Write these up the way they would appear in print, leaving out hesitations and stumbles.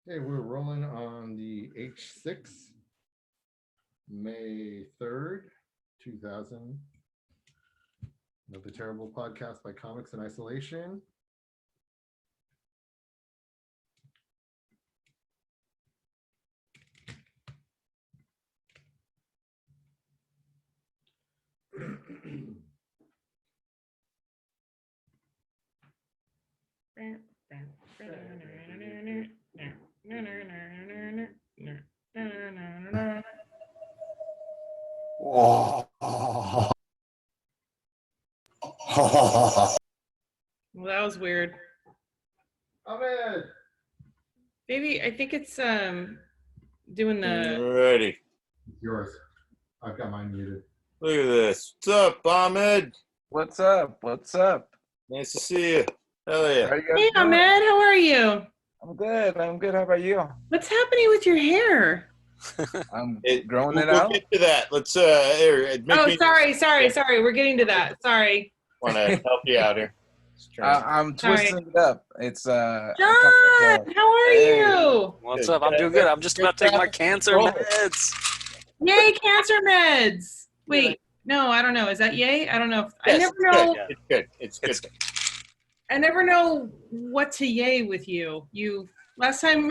Okay, we're rolling on the H6, May 3rd, 2000. Another terrible podcast by Comics in Isolation. Well, that was weird. Ahmed! Maybe I think it's doing the Ready. Yours. I've got mine muted. Look at this. What's up, Ahmed? What's up? What's up? Nice to see you. Hell yeah. How are you guys Hey doing? Ahmed, how are you? I'm good. How about you? What's happening with your hair? I'm It- growing we'll it out. get to that. Let's here. Sorry. We're getting to that. Sorry. Want to help you out here. I'm twisting it up. It's John, how are you? What's up? I'm doing good. I'm just about to take my cancer meds. Yay, cancer meds. Wait, no, I don't know. Is that yay? I don't know. I never know. It's good. It's good. I never know what to yay with you. Last time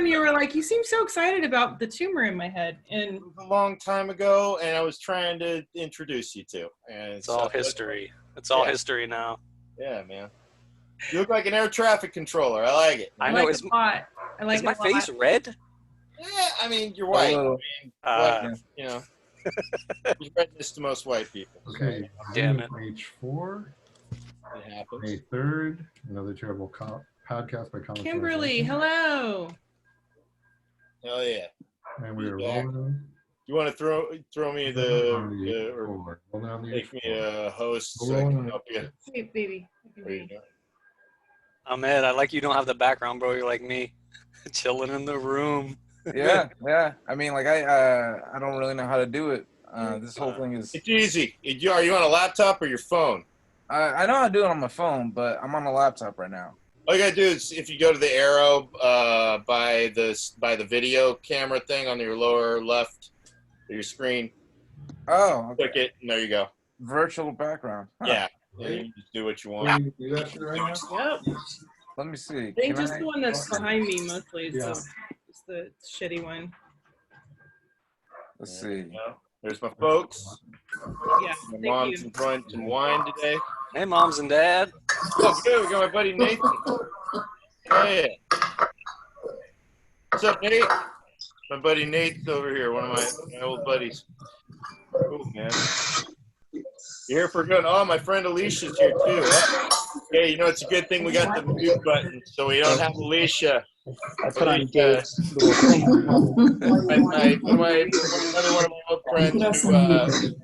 you were like, you seem so excited about the tumor in my head, and It was a long time ago, and I was trying to introduce you to. And It's all history. It's all history now. Yeah, man. You look like an air traffic controller. I like it. I I know. like it a lot. I like Is my it a lot. face red? Yeah, I mean, you're white. little. White, you know. There's redness to most white people. Okay, Damn it. H4, It happens. May 3rd, another terrible podcast by Comics in Kimberly, Isolation. hello. Hell yeah. And we are Back. rolling. You want to throw me or Rolling on the make me H4. a host so I can help you? Hey, baby. What are you doing? Ahmed, I like you don't have the background, bro. You're like me. Chilling in the room. Yeah. I mean, like I don't really know how to do it. This whole thing is. It's easy. Are you on a laptop or your phone? I know how to do it on my phone, but I'm on a laptop right now. All you gotta do is if you go to the arrow by the video camera thing on your lower left of your screen, Oh, okay. click it, and there you go. Virtual background. Huh. Yeah. And you can just do what you want. Can you do that shit right now? Yep. Let me see. I think Can just the one that's behind me mostly. Yeah. So it's the shitty one. Let's see. There's my folks. Yeah. My Thank mom's you. enjoying some wine today. Hey, moms and dad. Oh, good. We got my buddy Nathan. Hey. What's up, Nate? My buddy Nate's over here, one of my old buddies. Oh, man. You're here for good. Oh, my friend Alicia's here, too. Hey, you know, it's a good thing we got the mute button, so we don't have Alicia. I put on Dave's One of my old friends who,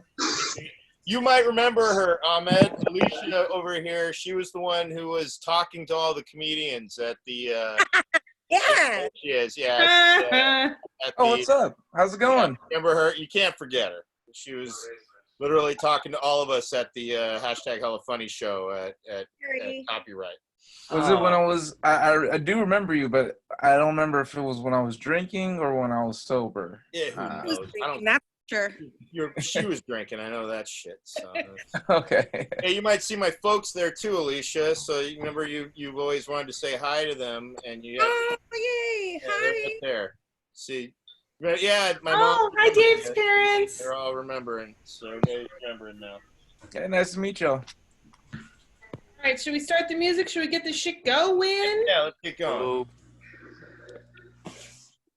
you might remember her, Ahmed. Alicia over here, she was the one who was talking to all the comedians at the, Yeah. she is, yeah. At Oh, the, what's up? How's it going? remember her? You can't forget her. She was literally talking to all of us at the hashtag Hella Funny show at Copyright. Was it when I was? I do remember you, but I don't remember if it was when I was drinking or when I was sober. Yeah, who I knows? I don't. That's sure. She was drinking. I know that shit. So. Okay. Hey, you might see my folks there too, Alicia. So you remember you've always wanted to say hi to them, and you. Oh, yay! Yeah, they're Hi. up there. See, yeah, my Oh, mom. hi, Dave's parents. They're all remembering. So they're remembering now. Okay, nice to meet y'all. All right, should we start the music? Should we get this shit going? Yeah, let's get going. Oh,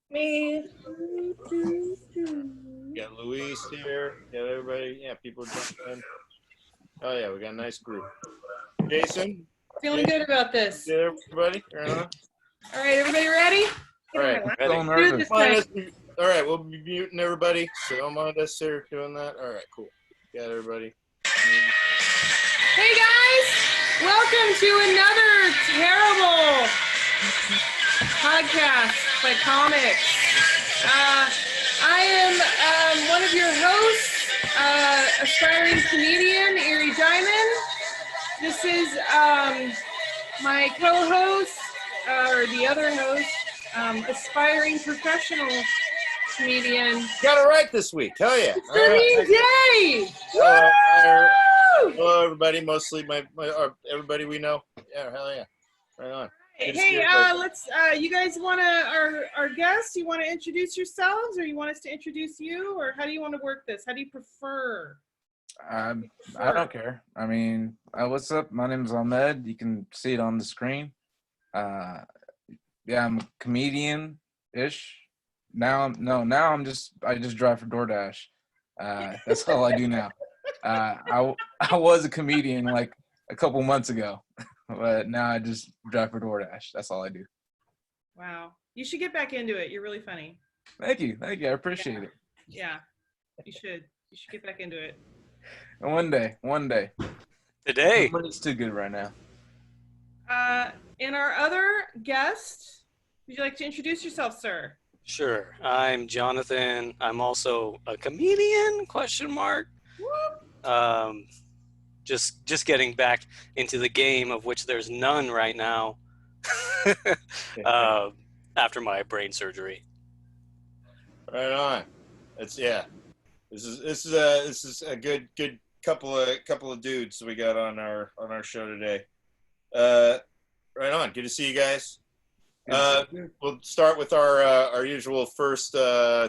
Me. Got Luis here. Got everybody. Yeah, people are jumping in. Oh yeah, we got a nice group. Jason, Feeling good about this. yeah, everybody. Right on. All right, everybody ready? All right. I'm so ready. Do nervous. this Mind thing. us- all right, we'll be muting everybody. So don't mind us here doing that. All right, cool. Got everybody. Hey guys, welcome to another terrible podcast by comics. I am one of your hosts, aspiring comedian Eerie Diamond. This is my co-host, or the other host, aspiring professional comedian, Got it right this week. Hell yeah. All right. Serene Day. Woo! Hello, everybody. Mostly everybody we know. Yeah, hell yeah. Right on. Good to see Hey, everybody. let's. You guys want to our guests? You want to introduce yourselves, or you want us to introduce you, or how do you want to work this? How do you prefer? I don't care. I mean, what's up? My name is Ahmed. You can see it on the screen. Yeah, I'm a comedian-ish. I just drive for DoorDash. That's all I do now. I was a comedian like a couple months ago, but now I just drive for DoorDash. That's all I do. Wow, you should get back into it. You're really funny. Thank you. I appreciate it. Yeah, you should. You should get back into it. And one day. Today. It's too good right now. And our other guest, would you like to introduce yourself, sir? Sure. I'm Jonathan. I'm also a comedian, ? Just getting back into the game, of which there's none right now. After my brain surgery. Right on. This is a good couple of dudes we got on our show today. Right on. Good to see you guys. We'll start with our usual first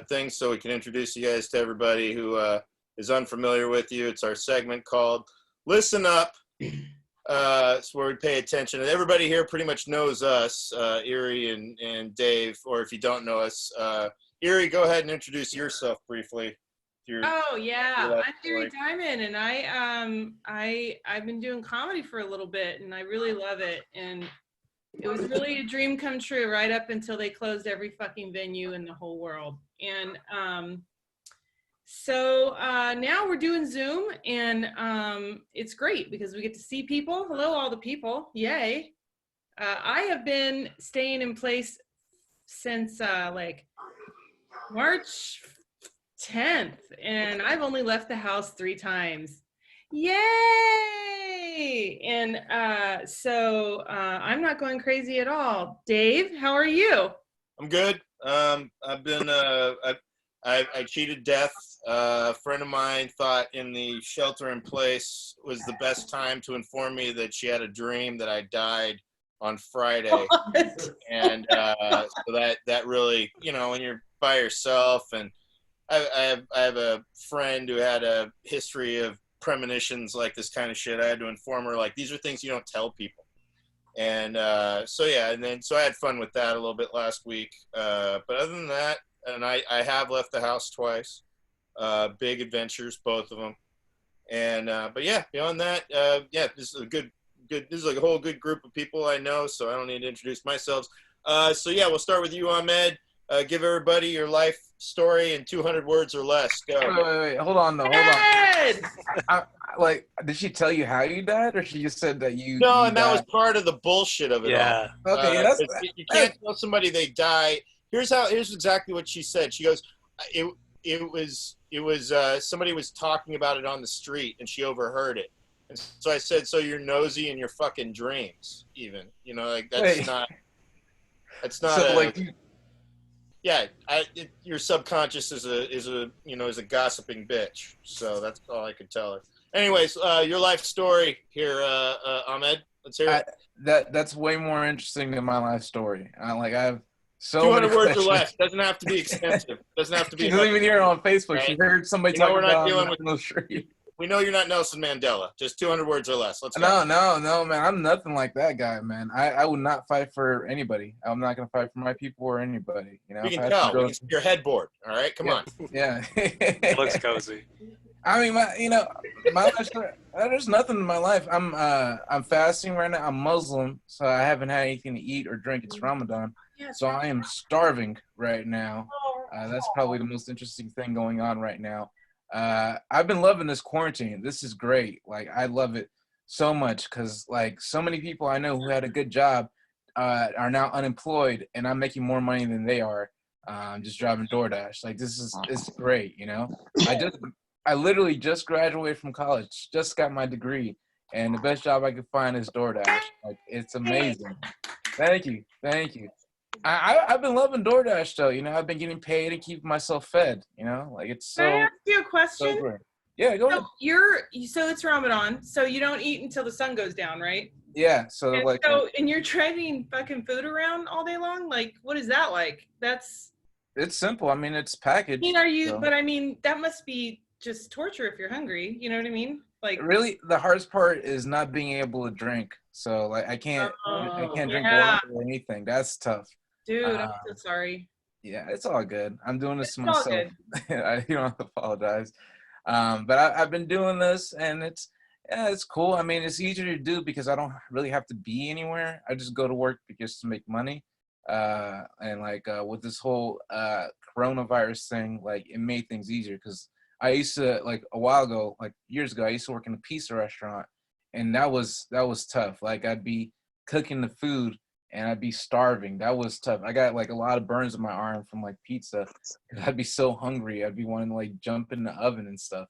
thing, so we can introduce you guys to everybody who is unfamiliar with you. It's our segment called "Listen Up." It's where we pay attention. And everybody here pretty much knows us, Eerie and Dave. Or if you don't know us, Eerie, go ahead and introduce yourself briefly. Oh yeah, your I'm Eerie Diamond, and I've been doing comedy for a little bit, and I really love it. And it was really a dream come true right up until they closed every fucking venue in the whole world. And so now we're doing Zoom, and it's great because we get to see people. Hello, all the people! Yay! I have been staying in place since like March 10th, and I've only left the house 3 times. Yay! And so I'm not going crazy at all. Dave, how are you? I'm good. I've been I cheated death. A friend of mine thought in the shelter in place was the best time to inform me that she had a dream that I died on Friday. What? And so that really, when you're by yourself, and I have a friend who had a history of premonitions like this kind of shit. I had to inform her, like, these are things you don't tell people. And so I had fun with that a little bit last week. But other than that, and I have left the house twice. Big adventures, both of them. And but yeah, beyond that, this is a good. This is like a whole good group of people I know, so I don't need to introduce myself. So yeah, we'll start with you, Ahmed. Give everybody your life story in 200 words or less. Go. Wait. Hold on. Ed! Like, did she tell you how you died, or she just said that you? No, you and that died? was part of the bullshit of it Yeah. all. Okay, yeah, You can't tell somebody they die. Here's exactly what she said. She goes, it was somebody was talking about it on the street, and she overheard it. And so I said, so you're nosy in your fucking dreams, even, like that's Wait. not So, your subconscious is a gossiping bitch. So that's all I could tell her. Anyways, your life story here, Ahmed. Let's hear it. That's way more interesting than my life story. I have so 200 many words or questions. less. Doesn't have to be extensive. Doesn't have to be. She doesn't even hear it on Facebook. Right. She heard somebody You know talking we're not about dealing it with- on the street. We know you're not Nelson Mandela. Just 200 words or less. Let's go. No, man. I'm nothing like that guy, man. I would not fight for anybody. I'm not gonna fight for my people or anybody. We If I can have to tell. go- We can see your headboard. All right, come on. Yeah. It looks cozy. I mean, my life story, there's nothing in my life. I'm fasting right now. I'm Muslim, so I haven't had anything to eat or drink. It's Ramadan, so I am starving right now. That's probably the most interesting thing going on right now. I've been loving this quarantine. This is great. Like, I love it so much because, like, so many people I know who had a good job are now unemployed, and I'm making more money than they are. Just driving DoorDash. Like, it's great. I literally just graduated from college, just got my degree, and the best job I could find is DoorDash. Like, it's amazing. Thank you. I've been loving DoorDash though. You know, I've been getting paid and keeping myself fed. You know, like it's Can I so ask you a so question? great. Yeah, go ahead. So it's Ramadan, so you don't eat until the sun goes down, right? Yeah, so And like and you're dragging fucking food around all day long? Like, what is that like? That's, it's simple. I mean, it's packaged. So. but I mean, that must be just torture if you're hungry. You know what I mean? Like, Really, the hardest part is not being able to drink. So like I can't drink water or anything. That's tough. dude, I'm so sorry. Yeah, it's all good. I'm doing this It's to all myself. You don't have to apologize. But I've been doing this, and it's cool. I mean, it's easier to do because I don't really have to be anywhere. I just go to work just to make money. And like with this whole coronavirus thing, like it made things easier because I used to, like a while ago, like years ago, I used to work in a pizza restaurant, and that was tough. Like I'd be cooking the food and I'd be starving. That was tough. I got like a lot of burns on my arm from like pizza. I'd be so hungry. I'd be wanting to like jump in the oven and stuff.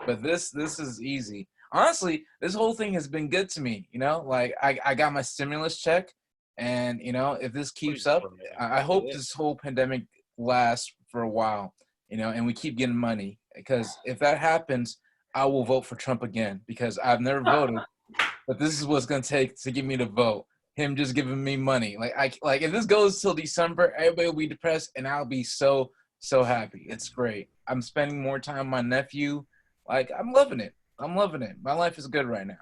But this is easy. Honestly, this whole thing has been good to me. You know, like I got my stimulus check, and you know, if this keeps up, I hope this whole pandemic lasts for a while. You know, and we keep getting money, because if that happens, I will vote for Trump again, because I've never voted, but this is what's gonna take to get me to vote. Him just giving me money. Like if this goes till December, everybody will be depressed, and I'll be so happy. It's great. I'm spending more time with my nephew. Like I'm loving it. My life is good right now.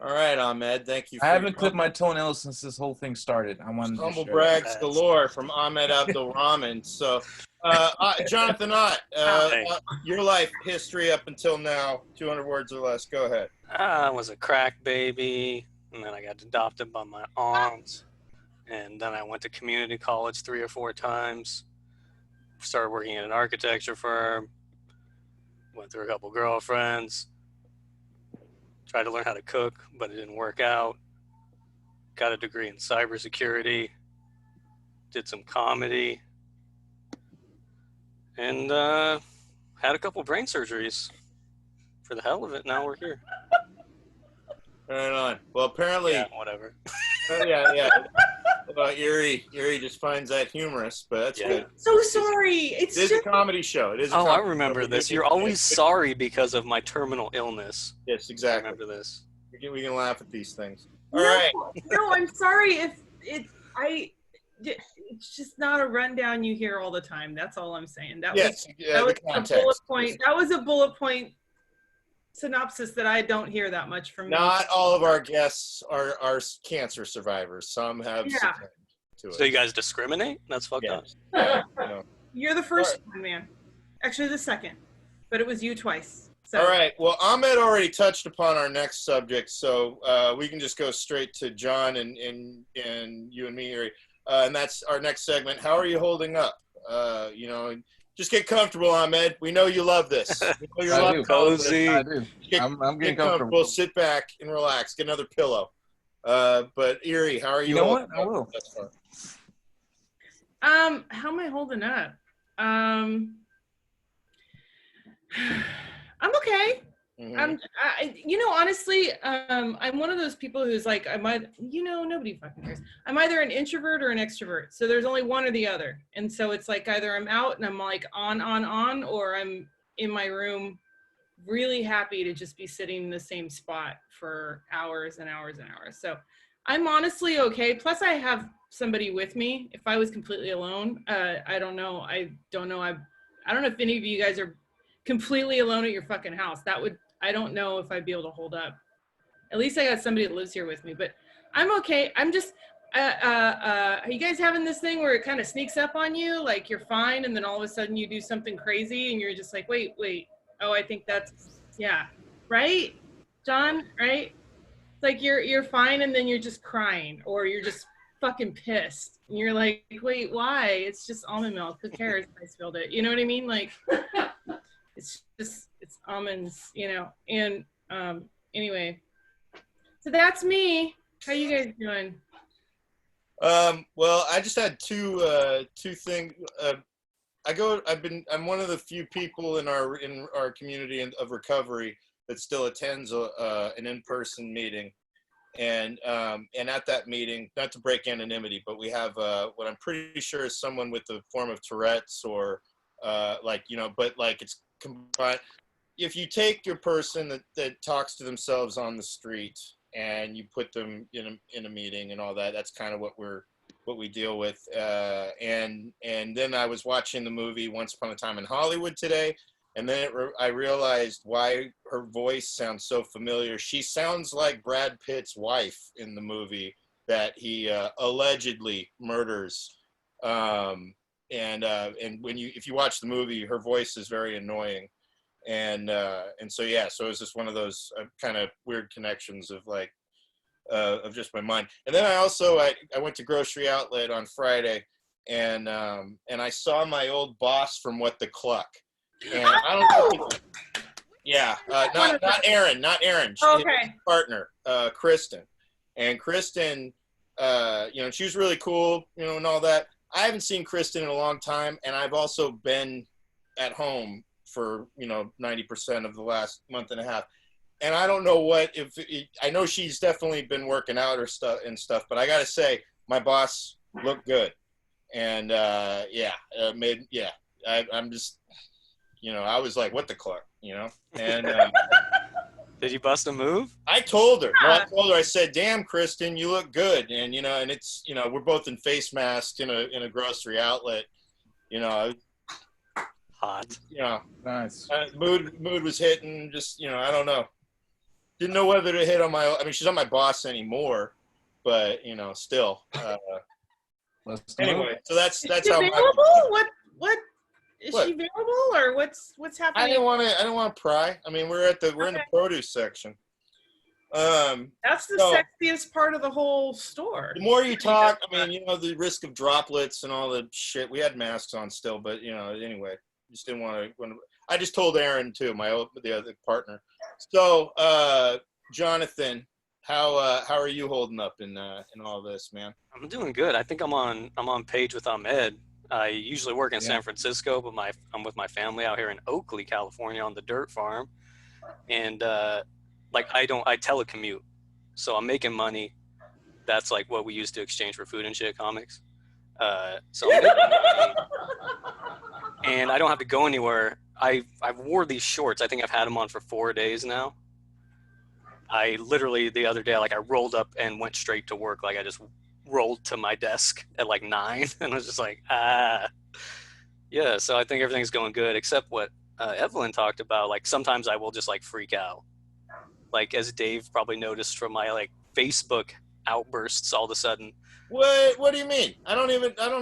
All right, Ahmed. Thank you. I haven't clipped my toenails since this whole thing started. I wanted to humble share brags galore from Ahmed Abdelrahman. So, Jonathan Ott, your life history up until now, 200 words or less. Go ahead. I was a crack baby, and then I got adopted by my aunt, and then I went to community college 3 or 4 times. Started working at an architecture firm. Went through a couple girlfriends. Tried to learn how to cook, but it didn't work out. Got a degree in cybersecurity. Did some comedy. And had a couple brain surgeries. For the hell of it, now we're here. Right on. Well, apparently, Yeah, whatever. yeah. Eerie just finds that humorous, but that's good. So sorry. It is a comedy show. It is. I remember this. You're always sorry because of my terminal illness. Yes, exactly. I remember this. We can laugh at these things. All right. No, I'm sorry if it's just not a rundown you hear all the time. That's all I'm saying. That was a bullet point. That was a bullet point synopsis that I don't hear that much from. Not all of our guests are cancer survivors. Some have succumbed to it. So you guys discriminate? That's fucked up. You're the first one, man. Actually, the second, but it was you twice. So. All right. Well, Ahmed already touched upon our next subject, so we can just go straight to John and you and me, Eerie. And that's our next segment. How are you holding up? Just get comfortable, Ahmed. We know you love this. We know you're cozy. I do. I'm getting comfortable. Sit back and relax. Get another pillow. But Eerie, how are you? You know what? I will. How am I holding up? I'm okay. Mm-hmm. Honestly, I'm one of those people who's like, nobody fucking cares. I'm either an introvert or an extrovert. So there's only one or the other. And so it's like either I'm out and I'm like on, or I'm in my room really happy to just be sitting in the same spot for hours and hours and hours. So I'm honestly okay. Plus I have somebody with me. If I was completely alone, I don't know. I don't know if any of you guys are completely alone at your fucking house. I don't know if I'd be able to hold up. At least I got somebody that lives here with me, but I'm okay. I'm just, are you guys having this thing where it kind of sneaks up on you? Like you're fine. And then all of a sudden you do something crazy and you're just like, wait. Oh, I think yeah. Right? John, right? Like you're fine. And then you're just crying or you're just fucking pissed. And you're like, wait, why? It's just almond milk. Who cares if I spilled it? You know what I mean? Like, it's almonds, and anyway, so that's me. How you guys doing? Well, I just had two things. I'm one of the few people in our community of recovery that still attends an in-person meeting, And at that meeting, not to break anonymity, but we have what I'm pretty sure is someone with a form of Tourette's or like, you know, but like it's combined. If you take your person that talks to themselves on the street and you put them in a meeting and all that, that's kind of what we deal with. And then I was watching the movie Once Upon a Time in Hollywood today, and then I realized why her voice sounds so familiar. She sounds like Brad Pitt's wife in the movie that he allegedly murders. And when if you watch the movie, her voice is very annoying. And so yeah, so it was just one of those kind of weird connections of like of just my mind. And then I went to Grocery Outlet on Friday, and I saw my old boss from What the Cluck. And I don't know. Yeah, not Aaron. Okay. His partner, Kristen. And Kristen, you know, she was really cool, you know, and all that. I haven't seen Kristen in a long time, and I've also been at home for, you know, 90% of the last month and a half. And I don't know I know she's definitely been working out or stuff, but I gotta say, my boss looked good. And I'm just, you know, I was like, what the cluck, you know? And Did you bust a move? I told her. No, I said, damn, Kristen, you look good. And, you know, and it's, you know, we're both in face masks in a grocery outlet, you know. Hot. You know, Nice. mood was hitting. Just, you know, I don't know. Didn't know whether to hit on I mean, she's not my boss anymore, but you know, still. Anyway, so that's Is how. she available? What is What? she available, or what's happening? I didn't want to pry. I mean, we're in the produce section. That's the sexiest part of the whole store. The more you talk, I mean, you know, the risk of droplets and all the shit. We had masks on still, but you know, anyway. Just didn't want to. I just told Aaron too, the other partner. So, Jonathan, how are you holding up in all this, man? I'm doing good. I think I'm on page with Ahmed. I usually work in San Francisco, but I'm with my family out here in Oakley, California, on the dirt farm, and like I telecommute, so I'm making money. That's like what we use to exchange for food and shit, comics. So I'm making money. And I don't have to go anywhere. I've wore these shorts. I think I've had them on for 4 days now. I literally the other day, like I rolled up and went straight to work. Like I just rolled to my desk at like 9 and I was just like, yeah. So I think everything's going good, except what Evelyn talked about. Like sometimes I will just like freak out. Like as Dave probably noticed from my like Facebook outbursts all of a sudden. What do you mean? I don't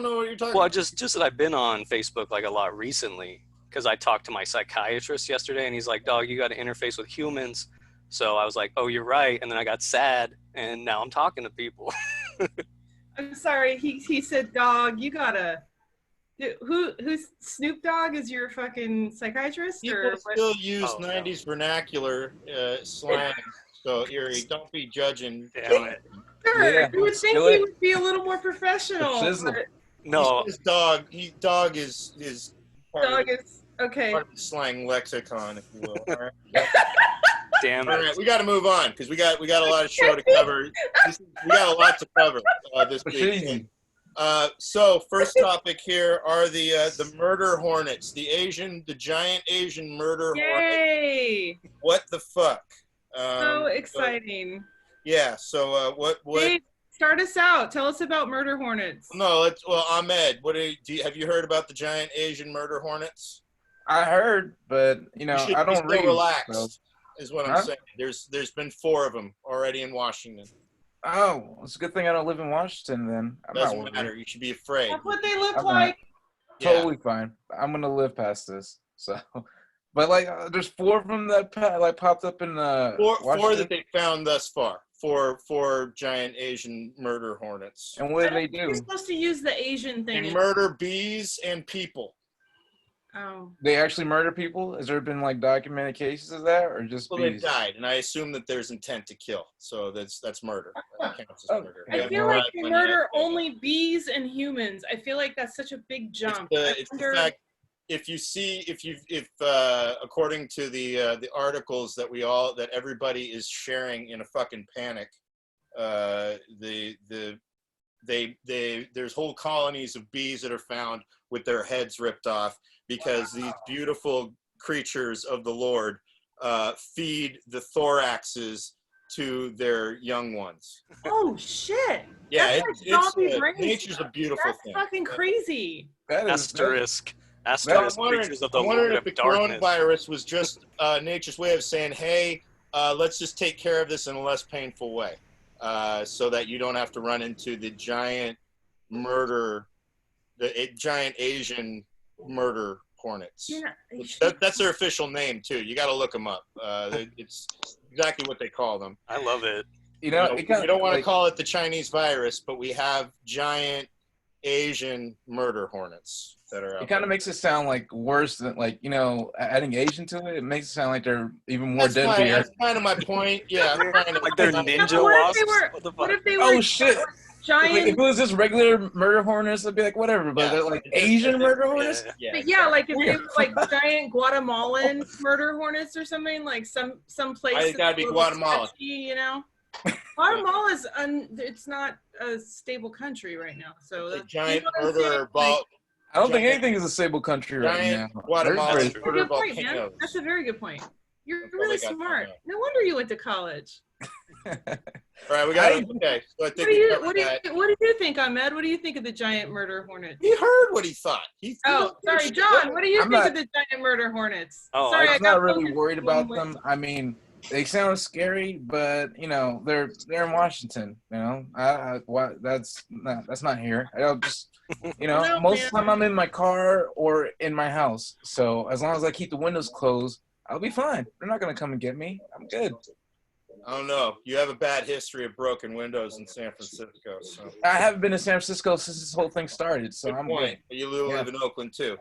know what you're talking about. Just that I've been on Facebook like a lot recently because I talked to my psychiatrist yesterday and he's like, dog, you got to interface with humans. So I was like, oh, you're right. And then I got sad and now I'm talking to people. I'm sorry. He said, dog, you gotta. Who's Snoop Dogg is your fucking psychiatrist? People or still use 90s vernacular slang. So Eerie, don't be judging. Damn it. Sure, Yeah, you would think do he it. would be a little more professional. Shizzle. No, His dog is part Dog of, is okay. part of the slang lexicon, if you will. All right. damn All it. right, we got to move on because we got a lot of show to cover. We got a lot to cover this week. So first topic here are the murder hornets, the giant Asian murder hornet. Yay! What the fuck? So exciting. Yeah. So what? Dave, start us out. Tell us about murder hornets. No, Ahmed. Have you heard about the giant Asian murder hornets? I heard, but you know, You should I be don't still read. relaxed, So. is what I'm Huh? saying. There's been 4 of them already in Washington. Oh, it's a good thing I don't live in Washington. Then I'm not Doesn't worried. matter. You should be afraid. That's what they look I'm like. Yeah. Totally fine. I'm gonna live past this. So, but like, there's 4 of them that popped up in Four Washington. that they found thus far. Four giant Asian murder hornets. And what do they You're do? supposed to use the Asian thing. They murder bees and people. Oh. They actually murder people? Has there been like documented cases of that, or just Well, they bees? died, and I assume that there's intent to kill. So that's murder. That counts as Oh. murder. I Yeah. feel like they When you murder have- only bees and humans. I feel like that's such a big jump. It's I the wonder- fact if according to the articles that everybody is sharing in a fucking panic, There's whole colonies of bees that are found with their heads ripped off because these beautiful creatures of the Lord feed the thoraxes to their young ones. Oh shit! Yeah, That's like zombie brain nature's stuff. a beautiful That's thing. fucking crazy. That is Asterisk. I'm Asterisk. wondering, Creatures of the I'm wondering Lord if the of Darkness. coronavirus was just nature's way of saying, hey, let's just take care of this in a less painful way, so that you don't have to run into the giant giant Asian murder hornets. Yeah, That's their official name, too. You got to look them up. It's exactly what they call them. I love it. We don't want to call it the Chinese virus, but we have giant Asian murder hornets that are out It kind of there. makes it sound like worse than adding Asian to it. It makes it sound like they're even more deadlier. That's kind of my point. Yeah, I'm trying to, Like they're ninja wasps. What the What fuck? if they were Oh shit! giant? Like, if it was just regular murder hornets, I'd be like, whatever. But Yeah. they're like Asian murder hornets. Yeah. But yeah, like if they were like giant Guatemalan murder hornets or something, like some place. Why it gotta be that's a little Guatemala? sketchy, you know. Guatemala's it's not a stable country right now, so The that's, giant you know what I'm saying? murder ball. I don't think Giant- anything is a stable country right Giant now. Guatemala Everybody's- That's That's a murder good point, man. volcanoes. That's a very good point. You're That's all really they got smart. going No wonder you went to college. All right, we got okay. So I think we covered that. What do you think, Ahmed? What do you think of the giant murder hornets? He heard what he thought. Oh, sorry, John. What do you I'm think not- of the giant murder hornets? Oh, sorry, I'm got not really focused worried on about what- them. I mean, they sound scary, but they're in Washington. That's not here. I'll just No, most man. of the time I'm in my car or in my house. So as long as I keep the windows closed, I'll be fine. They're not gonna come and get me. I'm good. I don't know. You have a bad history of broken windows in San Francisco. So. I haven't been to San Francisco since this whole thing started, so Good I'm point. good. You live in Oakland too.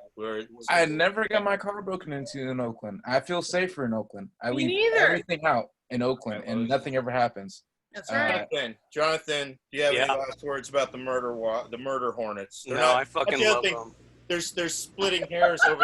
I never got my car broken into in Oakland. I feel safer in Oakland. I Me leave neither. everything out in Oakland, and nothing ever happens. That's right. Jonathan, do you have any Yeah. last words about the murder hornets? They're No, not- I fucking that's the other love thing. them. There's splitting hairs over.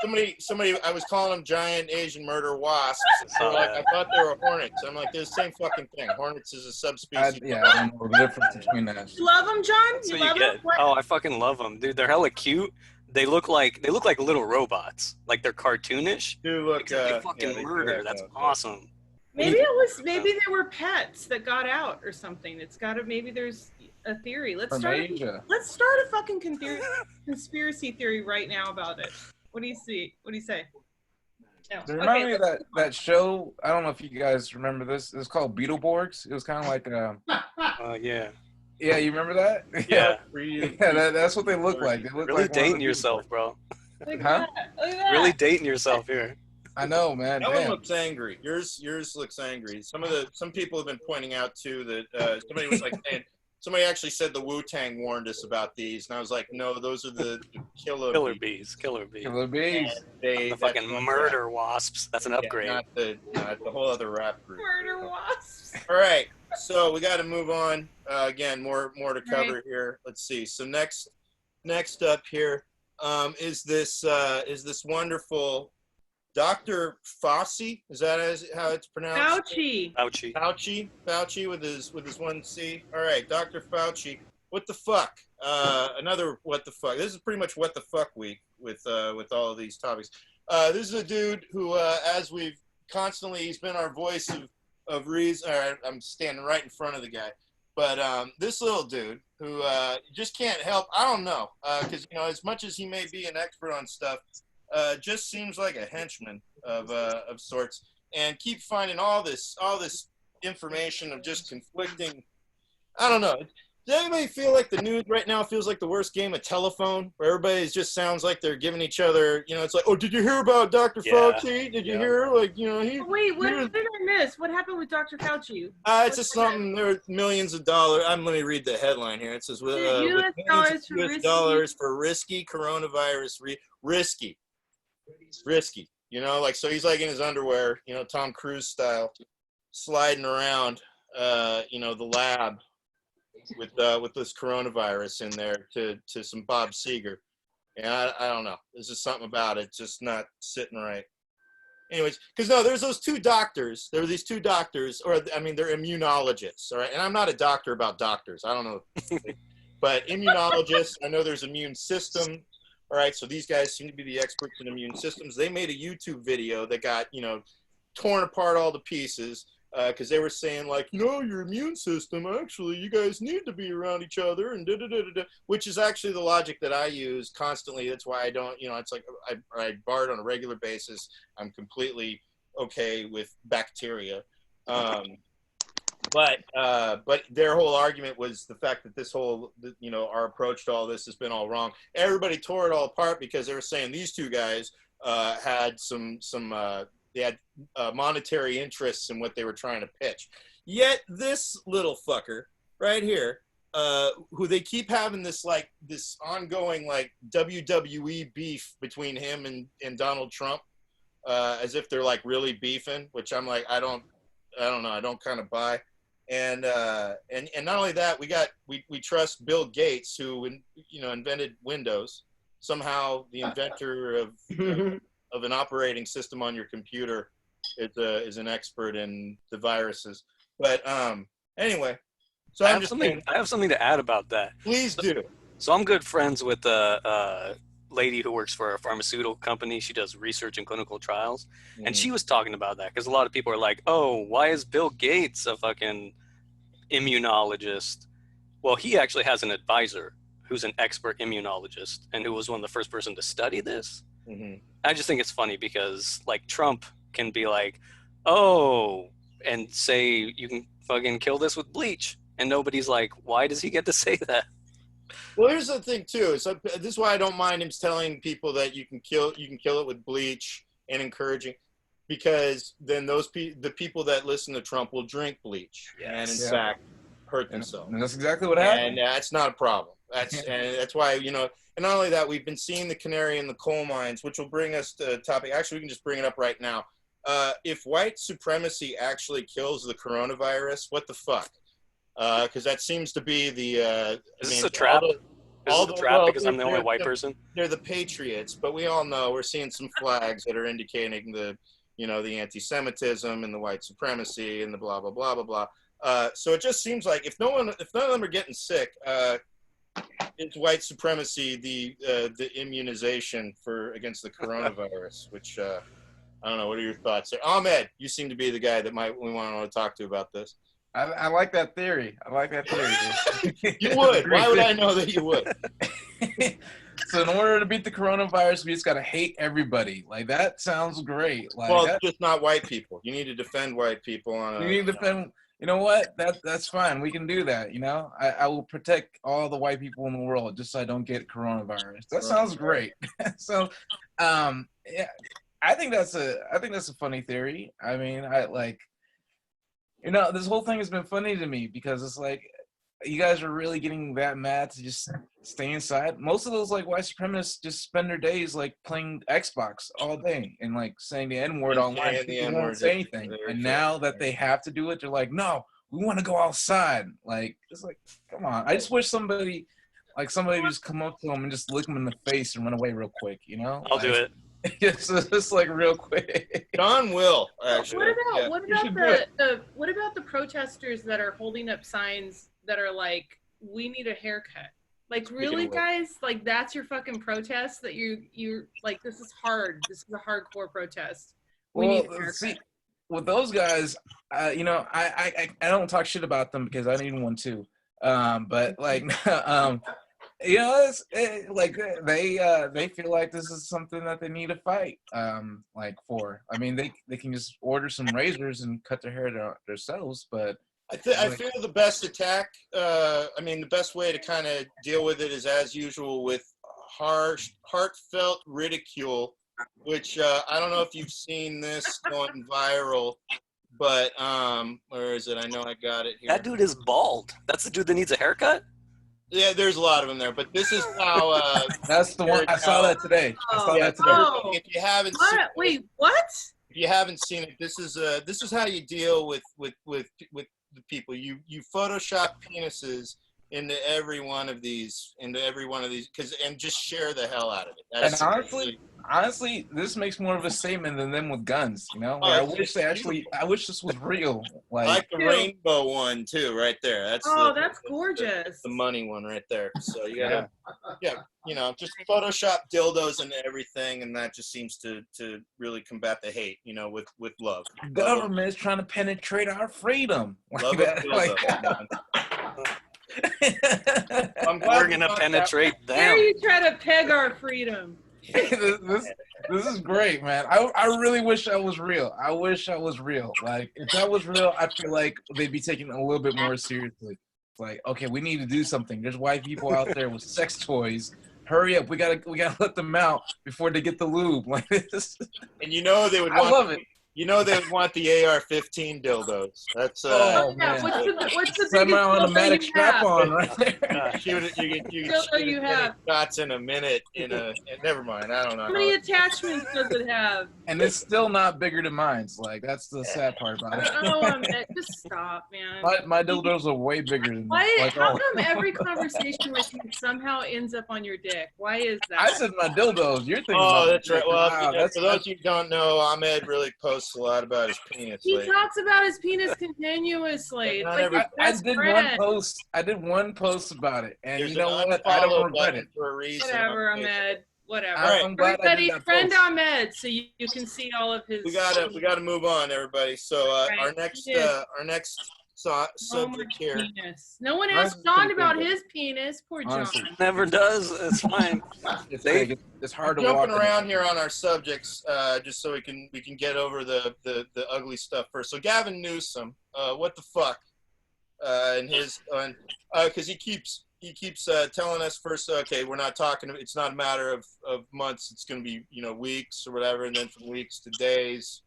Somebody. I was calling them giant Asian murder wasps. They were like, I thought they were hornets. I'm like, they're the same fucking thing. Hornets is a subspecies. I don't know the difference between that. You love them, John? That's You what love you them? get. What? Oh, I fucking love them, dude. They're hella cute. They look like little robots. Like they're cartoonish. Do look. Except they fucking murder. That's awesome. Maybe they were pets that got out or something. Maybe there's a theory. Let's From start Asia. a fucking conspiracy theory right now about it. What do you see? What do you say? No. It reminded me of that show. I don't know if you guys remember this. It was called Beetleborgs. It was kind of like Yeah. yeah, you remember that? Yeah. Yeah, that's what they look like. They look Really like one of dating the yourself, bro. Look at Huh? that. Look at that. Really dating yourself here. I know, man. That one Damn. looks angry. Yours looks angry. Some people have been pointing out too that somebody was like saying somebody actually said the Wu-Tang warned us about these, and I was like, no, those are the killer bees. Killer bees. Killer bees. They The fucking murder wasps. That's an upgrade. not the whole other rap group. Murder wasps. All right, so we got to move on. Again, more to cover Right. here. Let's see. So next up here is this wonderful Dr. Fauci. Is that how it's pronounced? Fauci. Fauci with his one C. All right, Dr. Fauci. What the fuck? Another what the fuck. This is pretty much what the fuck week with all of these topics. This is a dude who, as we've constantly, he's been our voice of reason. All right, I'm standing right in front of the guy, but this little dude who just can't help. I don't know, because as much as he may be an expert on stuff, just seems like a henchman of sorts, and keep finding all this information of just conflicting. I don't know. Does anybody feel like the news right now feels like the worst game of telephone, where everybody just sounds like they're giving each other, it's like, oh, did you hear about Dr. Fauci? Did you hear? Like, he. Wait, what did I miss? What happened with Dr. Fauci? It's just something. There are millions of dollars. Let me read the headline here. It says, with US millions dollars of for dollars for risky coronavirus. Risky. So he's like in his underwear, Tom Cruise style, sliding around, the lab with this coronavirus in there to some Bob Seger. And I don't know. There's just something about it just not sitting right. anyways, because no, there's those two doctors. There were these two doctors, or I mean, they're immunologists, all right? And I'm not a doctor about doctors. I don't know. But immunologists, I know there's immune system, all right? So these guys seem to be the experts in immune systems. They made a YouTube video that got, torn apart all to pieces because they were saying, like, no, your immune system, actually, you guys need to be around each other, and da-da-da-da-da, which is actually the logic that I use constantly. That's why I don't, it's like I BARD on a regular basis. I'm completely okay with bacteria. But their whole argument was the fact that this whole, our approach to all this has been all wrong. Everybody tore it all apart because they were saying these two guys had they had monetary interests in what they were trying to pitch. Yet this little fucker right here, who they keep having this ongoing like WWE beef between him and Donald Trump, as if they're like really beefing, which I'm like, I don't know, I don't kind of buy. And not only that, we trust Bill Gates, who invented Windows. Somehow the inventor of an operating system on your computer is an expert in the viruses. But anyway, so I have something to add about that. Please do. So I'm good friends with a lady who works for a pharmaceutical company. She does research and clinical trials. And she was talking about that because a lot of people are like, oh, why is Bill Gates a fucking immunologist? Well, he actually has an advisor who's an expert immunologist and who was one of the first person to study this. I just think it's funny because like Trump can be like, oh, and say you can fucking kill this with bleach. And nobody's like, why does he get to say that? Well, here's the thing too. So this is why I don't mind him telling people that you can kill it with bleach and encouraging, because then the people that listen to Trump will drink bleach and in fact hurt themselves. And that's exactly what happened. And that's not a problem. That's why, and not only that, we've been seeing the canary in the coal mines, which will bring us to a topic. Actually, we can just bring it up right now. If white supremacy actually kills the coronavirus, what the fuck? Because that seems to be the. Is this a trap? Because I'm the only white person? They're the patriots, but we all know we're seeing some flags that are indicating the anti-Semitism and the white supremacy and the blah blah blah blah blah. So it just seems like if none of them are getting sick, it's white supremacy, the immunization against the coronavirus, which I don't know. What are your thoughts there? Ahmed, you seem to be the guy that we want to talk to about this. I like that theory. You would. Why would I know that you would? So in order to beat the coronavirus, we just got to hate everybody. Like, that sounds great. Like, well, it's just not white people. You need to defend white people. You need to defend. You know what? That's fine. We can do that. I will protect all the white people in the world just so I don't get coronavirus. That sounds great. So, yeah, I think that's a funny theory. I mean, this whole thing has been funny to me because it's like, you guys are really getting that mad to just stay inside. Most of those like white supremacists just spend their days like playing Xbox all day and like saying the N-word online. They won't say anything. And now that they have to do it, they're like, no, we want to go outside. Like, it's like, come on. I just wish somebody just come up to them and just look them in the face and run away real quick, I'll do it. Just like real quick. John will actually. What about the protesters that are holding up signs that are like, we need a haircut? Like, really, guys? Like, that's your fucking protest? That you're like, this is hard. This is a hardcore protest. We need a haircut. See, with those guys, I don't talk shit about them because I need one too. But like, they feel like this is something that they need to fight for. I mean, they can just order some razors and cut their hair themselves, but I feel the best attack, the best way to kind of deal with it is, as usual, with heartfelt ridicule, which I don't know if you've seen this going viral, but where is it? I know I got it here. That dude is bald. That's the dude that needs a haircut? Yeah, there's a lot of them there, but this is how. That's the one. I saw that today. If you haven't seen it, wait, what? If you haven't seen it, this is how you deal with the people. You Photoshop penises into every one of these, and just share the hell out of it. And honestly, Honestly, this makes more of a statement than them with guns. You know, like, I wish this was real. I like the rainbow one too, right there. That's that's gorgeous. The money one right there. So you gotta, just Photoshop dildos and everything, and that just seems to really combat the hate, with love. Government is trying to penetrate our freedom. Love of dildos. I'm glad we're gonna penetrate them. There you try to peg our freedom. This is great, man. I really wish I was real. I wish I was real. Like, if that was real, I feel like they'd be taken a little bit more seriously. Like, okay, we need to do something. There's white people out there with sex toys. Hurry up, we gotta let them out before they get the lube. Like this. And they would want. I love it. They would want the AR-15 dildos. That's man. What's the semi-automatic strap-on right there? You have shots in a minute. Never mind. I don't know. How many attachments does it have? And it's still not bigger than mine. Like, that's the sad part about it. Oh, just stop, man. My dildos are way bigger than. How come every conversation with you somehow ends up on your dick? Why is that? I said my dildos. You're thinking. Oh, that's right. Well, for those of you who don't know, Ahmed really posts a lot about his penis. He talks about his penis continuously. I did one post about it, and you know what? I don't regret it. For a reason. Whatever, Ahmed. Whatever. I'm glad everybody, friend Ahmed, so you can see all of his. We gotta move on, everybody. So our next subject here. Penis. No one asked John about his penis. Poor John. Honestly. Never does. It's fine. It's hard to jumping around here on our subjects, just so we can get over the ugly stuff first. So Gavin Newsom, what the fuck? Because he keeps telling us first, okay, we're not talking. It's not a matter of months. It's going to be weeks or whatever, and then from weeks to days,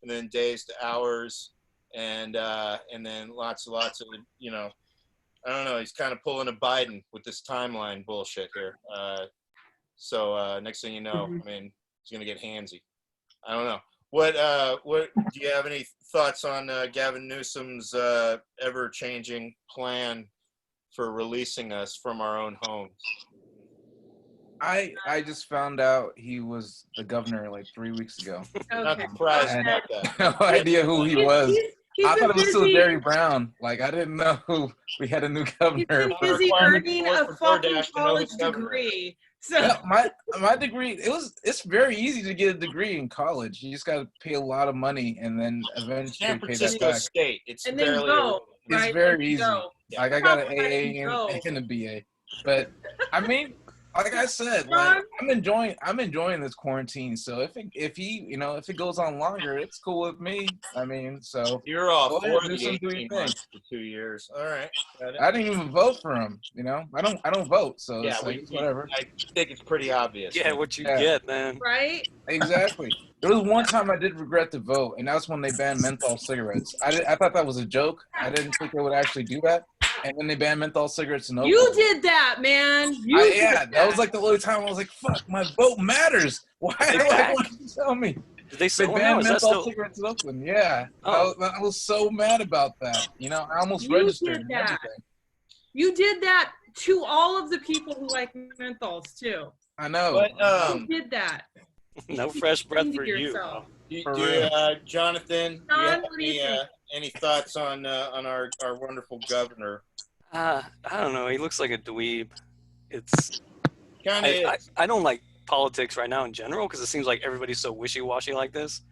and then days to hours. And then lots of I don't know. He's kind of pulling a Biden with this timeline bullshit here. So next thing you know, I mean, he's gonna get handsy. I don't know. What do you have any thoughts on Gavin Newsom's ever-changing plan for releasing us from our own homes? I just found out he was the governor like 3 weeks ago. Okay. Not surprised about that. No idea who he was. I thought it was still busy. Jerry Brown. Like, I didn't know we had a new governor. He's been busy earning a fucking college degree. So Yeah, my degree, it's very easy to get a degree in college. You just got to pay a lot of money and then eventually San pay that Francisco back. State. It's and then barely. go. It's right? very easy. Go. Like, I got an Probably AA go. and a BA. But I mean, like I said, like, I'm enjoying this quarantine. So if it goes on longer, it's cool with me. I mean, so You're all go ahead, for do the some 18 months for 2 years. All right. Got it. I didn't even vote for him. I don't vote. So Yeah, it's like, it's whatever. I think it's pretty obvious. Yeah, what you get, man. Right? Exactly. There was one time I did regret the vote, and that's when they banned menthol cigarettes. I thought that was a joke. I didn't think they would actually do that. And then they banned menthol cigarettes in Oakland. You did that, man. That was like the only time I was like, fuck, my vote matters. Why do I want you to tell me? Did they say They banned is that menthol still? cigarettes in Oakland. Yeah. Oh. I was so mad about that. I almost You registered did and that. everything. You did that to all of the people who like menthols too. I know. But You did that. No fresh breath Think for of you. yourself. For real. Jonathan, do you John, have what do you think? any thoughts on our wonderful governor? I don't know. He looks like a dweeb. It's Kind of. I don't like politics right now in general because it seems like everybody's so wishy-washy like this.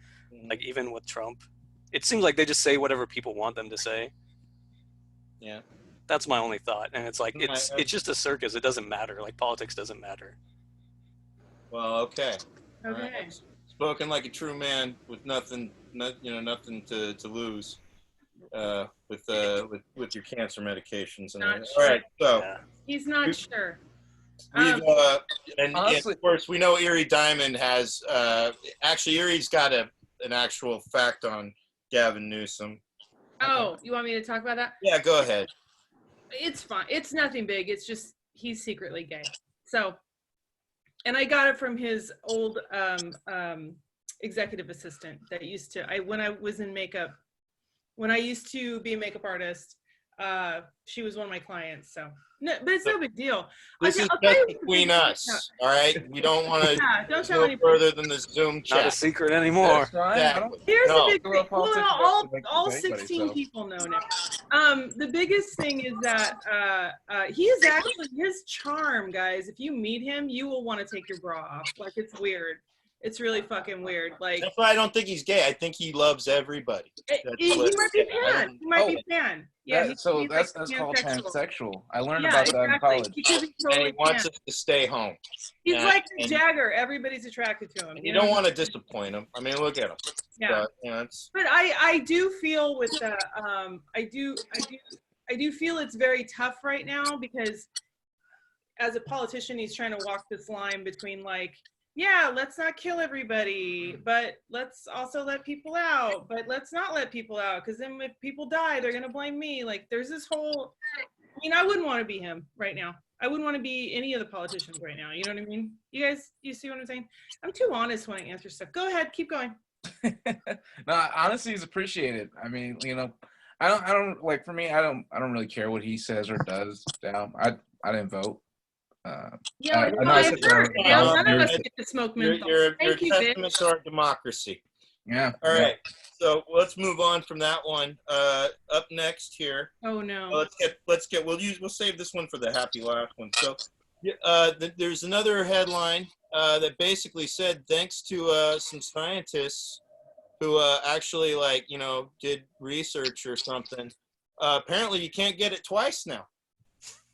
Like even with Trump, it seems like they just say whatever people want them to say. Yeah. That's my only thought, and it's like it's just a circus. It doesn't matter. Like politics doesn't matter. Well, okay. All Okay. right. Spoken like a true man with nothing to lose. With your cancer medications and Not everything. sure. All right, so Yeah. He's not sure. we've and honestly- of course we know Eerie Diamond has actually Eerie's got an actual fact on Gavin Newsom. Oh, you want me to talk about that? Yeah, go ahead. It's fine. It's nothing big. It's just he's secretly gay. So, and I got it from his old executive assistant that used to. When I was in makeup, when I used to be a makeup artist, she was one of my clients. So, no, but it's no big deal. This is I'll tell just you what the between biggest- us, all right? We don't want to Yeah, don't tell go anybody. further than the Zoom Not a chat. secret anymore. That's fine. I don't Here's No. the big Well, thing. politics Well, doesn't make all sense to anybody, 16 so. people know now. The biggest thing is that he is actually his charm, guys. If you meet him, you will want to take your bra off. Like, it's weird. It's really fucking weird. Like, That's why I don't think he's gay. I think he loves everybody. he might be I pan. don't- He might Oh, be pan. Yeah. That, so he's that's like called pansexual. I learned Yeah, about that in exactly. college. Because he's And totally he wants pan. us to stay home. He's Yeah, like and- Jagger. Everybody's attracted to him. And you don't want to disappoint him. I mean, look at him. Yeah. But, you know, it's, But I do feel with the I do feel it's very tough right now because as a politician he's trying to walk this line between like, yeah, let's not kill everybody, but let's also let people out, but let's not let people out because then if people die they're gonna blame me. Like there's this whole, I mean, I wouldn't want to be him right now. I wouldn't want to be any of the politicians right now. You know what I mean? You guys, you see what I'm saying? I'm too honest when I answer stuff. Go ahead, keep going. No, honestly, it's appreciated. I mean, you know, I don't like, for me, I don't really care what he says or does. I didn't vote. Yeah, I no, know I I've said heard. that. Yeah, No, none of us you're- get to smoke you're, menthol. you're a Thank you, testament bitch. to our democracy. Yeah. All right. So let's move on from that one. Up next here. Oh no. We'll save this one for the happy last one. So there's another headline that basically said, thanks to some scientists who actually did research or something. Apparently you can't get it twice now.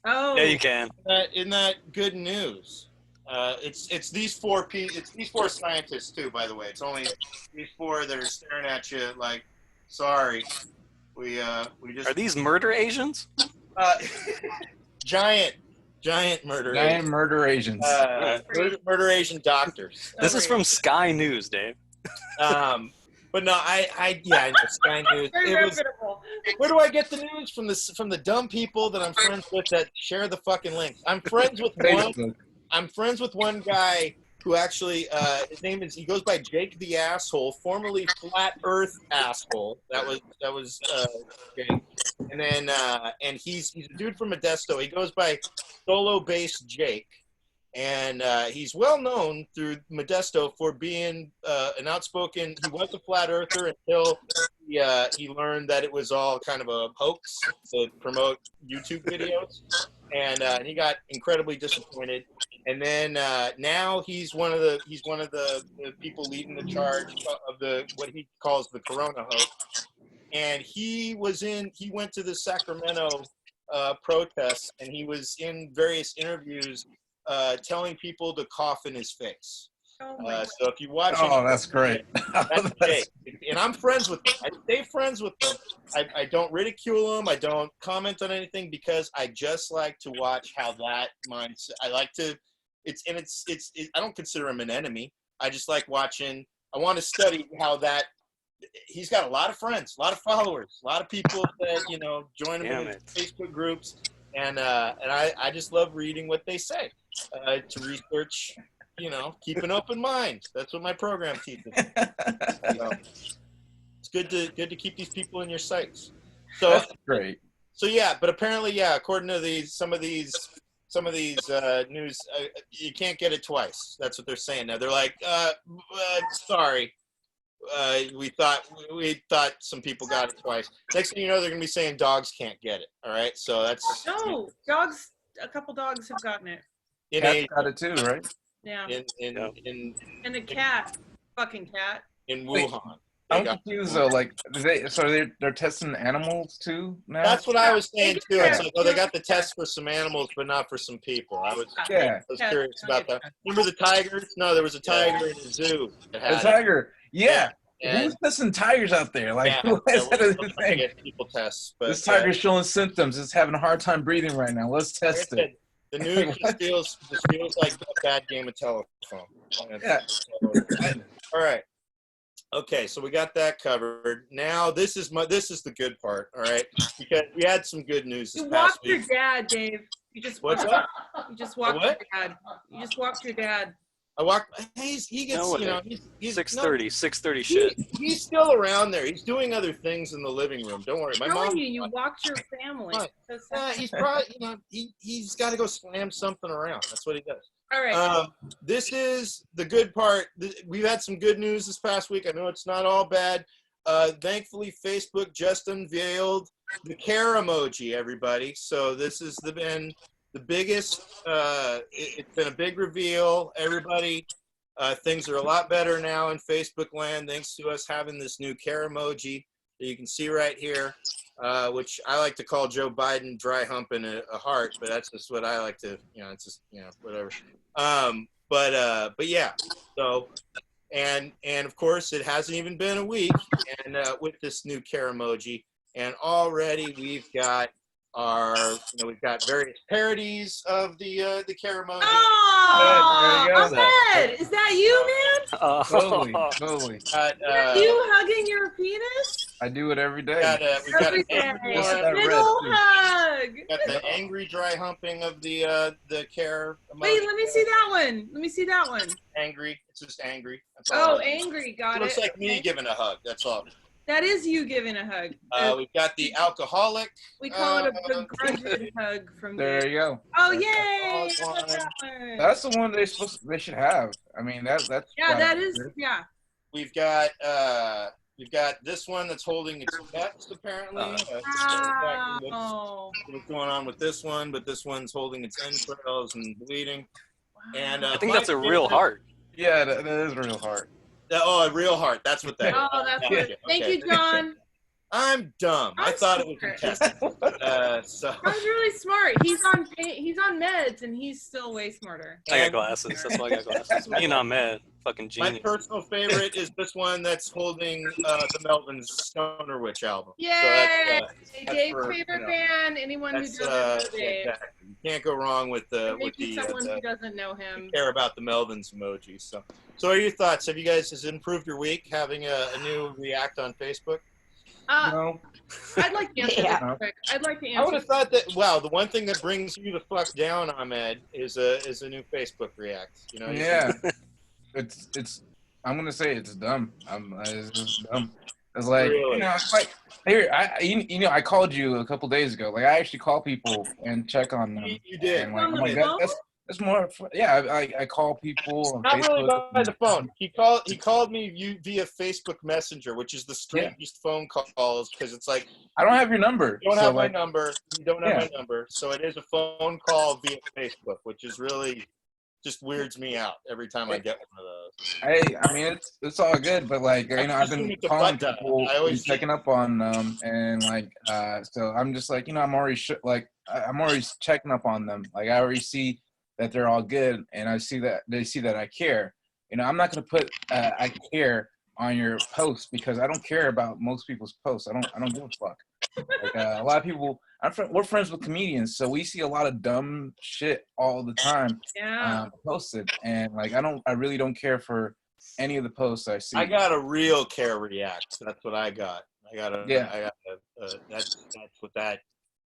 Oh. Yeah, you can. Isn't that good news? It's these four scientists too, by the way. It's only these four that are staring at you like, sorry, we just Are these murder Asians? giant murder Giant murder Asians. murder Asian doctors. This is from Sky News, Dave. But no, I know Sky News. Very It was, reputable. where do I get the news from the dumb people that I'm friends with that share the fucking links? I'm friends with one. Facebook. I'm friends with one guy who actually, he goes by Jake the Asshole, formerly Flat Earth Asshole. That was Jake. And then, and he's a dude from Modesto. He goes by Solo Bass Jake. And he's well known through Modesto for being an outspoken, he was a flat earther until he learned that it was all kind of a hoax to promote YouTube videos. And he got incredibly disappointed. And then now he's one of the people leading the charge of what he calls the Corona hoax. And he went to the Sacramento protests, and he was in various interviews telling people to cough in his face. Oh my So if you watch, Oh, that's great. that's Jake. And I'm friends with him. I stay friends with him. I don't ridicule him. I don't comment on anything because I just like to watch how that mindset. I like to. I don't consider him an enemy. I just like watching. I want to study how that. He's got a lot of friends, a lot of followers, a lot of people that join him in Facebook groups, and I just love reading what they say to research. Keep an open mind. That's what my program teaches. It's good to keep these people in your sights. So That's great. So yeah, but apparently, according to some of these news, you can't get it twice. That's what they're saying now. They're like, sorry, we thought some people got it twice. Next thing you know, they're gonna be saying dogs can't get it. All right, so that's No, dogs. A couple dogs have gotten it. in Cats Asia, got it too, right? Yeah. in And a cat. Fucking cat. Wuhan. I'm confused though. Like, they're testing animals too now? That's what I was saying too. It's like, they got the Yeah. test for some animals, but not for some people. I was Yeah. curious about that. Remember the tigers? No, there was a tiger in the zoo. That The had it. tiger. Yeah. And- Who's testing tigers out there? Like, yeah, why is that a we'll thing? get people tests, but This tiger's showing symptoms. It's having a hard time breathing right now. Let's like I test said, it. the news just feels like a bad game of telephone. Yeah. All right. Okay, so we got that covered. Now this is the good part. All right, because we had some good news this You past walked your week. dad, Dave. You just What's walked. up? You just walked What? your dad. You just walked your dad. I walked. He gets, No way. you know, he's 6:30, 6:30 shit. He's still around there. He's doing other things in the living room. Don't worry. My I'm telling mom. you walked your family. Fine. That's He's probably, you know, he's got to go slam something around. That's what he does. all right. This is the good part. We've had some good news this past week. I know it's not all bad. Thankfully, Facebook just unveiled the care emoji, everybody. So this has been the biggest. It's been a big reveal. Everybody, things are a lot better now in Facebook land thanks to us having this new care emoji that you can see right here, which I like to call Joe Biden dry humping a heart, but that's just what I like to, you know, it's just, you know, whatever. But yeah, so. And of course, it hasn't even been a week, and with this new care emoji, and already we've got we've got various parodies of the care emoji. Oh, There you go. Ahmed, is that you, man? Totally. Is that you hugging your penis? I do it every day. We've got Every an angry day. one. That red, Middle too. hug. We've got the angry dry humping of the care emoji. Wait, let me see that one. Let me see that one. Angry. It's just angry. That's all. Oh, angry. Got It it. looks like me Okay. giving a hug. That's all. That is you giving a hug. We've got the alcoholic. We call it a begrudging hug from There Dave. you go. Oh, yay! That's I love one. that one. That's the one they should have. I mean, that's Yeah, gotta that be is. good. Yeah. We've got this one that's holding its guts apparently. Wow. What's going on with this one? But this one's holding its entrails and bleeding. And I think that's a real heart. Yeah, that is real hard. Oh, a real heart. That's what that is. Oh, that's Yeah, what. Thank okay. you, John. I'm dumb. I I'm thought it was smart. contested. So John's really smart. He's on meds and he's still way smarter. I got glasses. That's why I got glasses. Me and Ahmed, fucking my genius. personal favorite is this one that's holding the Melvins Stoner Witch album. Yay! So that's Dave's for, favorite you know, band. Anyone who that's doesn't know Dave. exactly. You can't go wrong with Maybe someone who doesn't know him. care about the Melvins emoji. So what are your thoughts? Have you guys has it improved your week having a new React on Facebook? No. I'd like to answer Yeah. this quick. I'd like to I would answer. have thought that. Wow, the one thing that brings you the fuck down, Ahmed, is a new Facebook React. You know? Yeah. It's. I'm gonna say it's dumb. It's just dumb. It's like, Really? you know, it's like here. I called you a couple days ago. Like, I actually call people and check on them. You did. And like, I'm On like, the phone? that's more. Yeah, I call people on Not Facebook. really by the phone. He called me via Facebook Messenger, which is the strangest phone calls because it's like I don't have your number. you don't so have like, my number. You don't have Yeah. my number, so it is a phone call via Facebook, which is really just weirds me out every time I get one of those. I mean, it's all good, but like, you know, I've been calling people, I always checking up on them, and like, so I'm just like, you know, I'm already I'm already checking up on them. Like, I already see that they're all good, and I see that they see that I care. You know, I'm not gonna put I care on your post because I don't care about most people's posts. I don't give a fuck. Like a lot of people, we're friends with comedians, so we see a lot of dumb shit all the time Yeah. posted, and like I really don't care for any of the posts I see. I got a real care react. That's what I got. That's what that.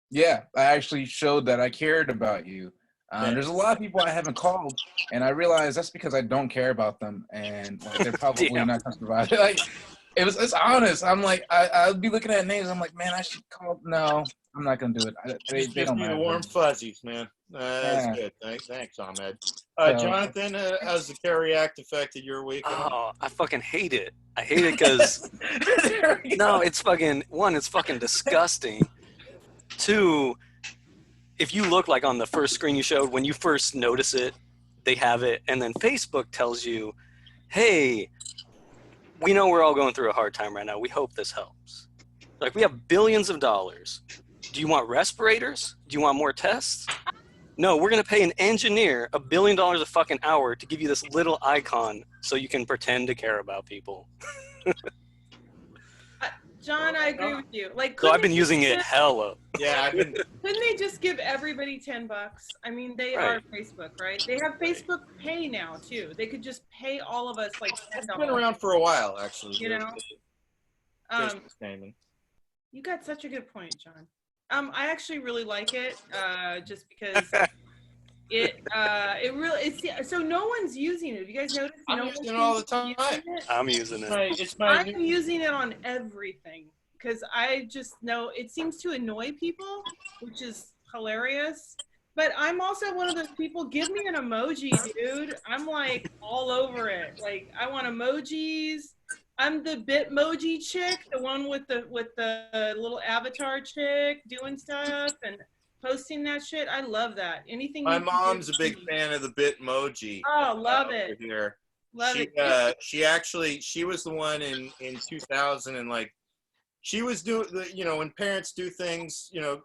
Yeah, I actually showed that I cared about you. There's a lot of people I haven't called, and I realize that's because I don't care about them, and like, they're probably Damn. not going to survive. Like, it's honest. I'm like, I'll be looking at names. I'm like, man, I should call. No, I'm not going to do it. They Gives don't me the matter. warm fuzzies, man. That's Yeah. good. Thanks, Ahmed. So- Jonathan, how's the care react affected your week? Oh, I fucking hate it. I hate it because no, it's fucking one. It's fucking disgusting. Two, if you look like on the first screen you showed, when you first notice it, they have it, and then Facebook tells you, "Hey, we know we're all going through a hard time right now. We hope this helps. Like, we have billions of dollars. Do you want respirators? Do you want more tests? No, we're gonna pay an engineer $1 billion a fucking hour to give you this little icon so you can pretend to care about people." John, I agree with you. Like, So I've been couldn't using they it just- hella. Yeah, Couldn't they just give everybody $10? I mean, they are Right. Facebook, right? They have Facebook Pay now too. They could just pay all of us like it's $10. been around for a while, actually. You know? Facebook payment. You got such a good point, John. I actually really like it, just because It really it's so no one's using it. Have you guys noticed? I'm no using one's it all the time. using it? I'm using it. It's my I'm using it on everything because I just know it seems to annoy people, which is hilarious. But I'm also one of those people, give me an emoji, dude. I'm like all over it. Like I want emojis. I'm the Bitmoji chick, the one with the little avatar chick doing stuff and posting that shit. I love that. Anything My you can mom's do a for big me. fan of the Bitmoji. Oh, love over it. Here. Love she, it. she was the one in 2000 and like, she was doing the, you know, when parents do things, you know,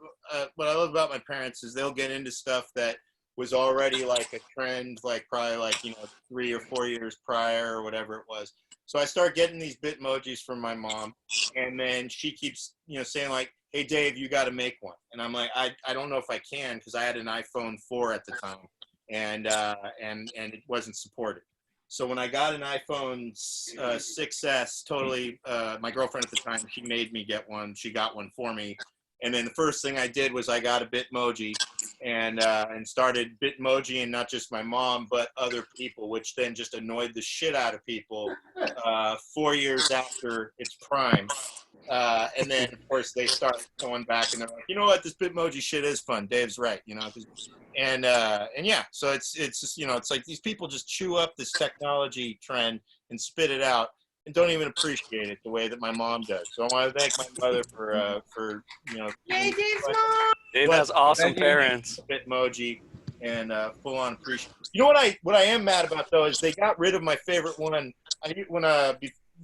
what I love about my parents is they'll get into stuff that was already like a trend, like probably like, you know, 3 or 4 years prior or whatever it was. So I start getting these Bitmojis from my mom, and then she keeps, you know, saying like, hey, Dave, you got to make one. And I'm like, I don't know if I can, because I had an iPhone 4 at the time, and it wasn't supported. So when I got an iPhone 6S, totally, my girlfriend at the time, she made me get one. She got one for me. And then the first thing I did was I got a Bitmoji and started Bitmojiing not just my mom, but other people, which then just annoyed the shit out of people 4 years after its prime. And then, of course, they start going back and they're like, you know what, this Bitmoji shit is fun. Dave's right, you know. And yeah, so it's just, you know, it's like these people just chew up this technology trend and spit it out and don't even appreciate it the way that my mom does. So I want to thank my mother for you know. Yay, Dave's mom! Dave has awesome parents. Bitmoji and full on appreciate. You know what I am mad about though is they got rid of my favorite one.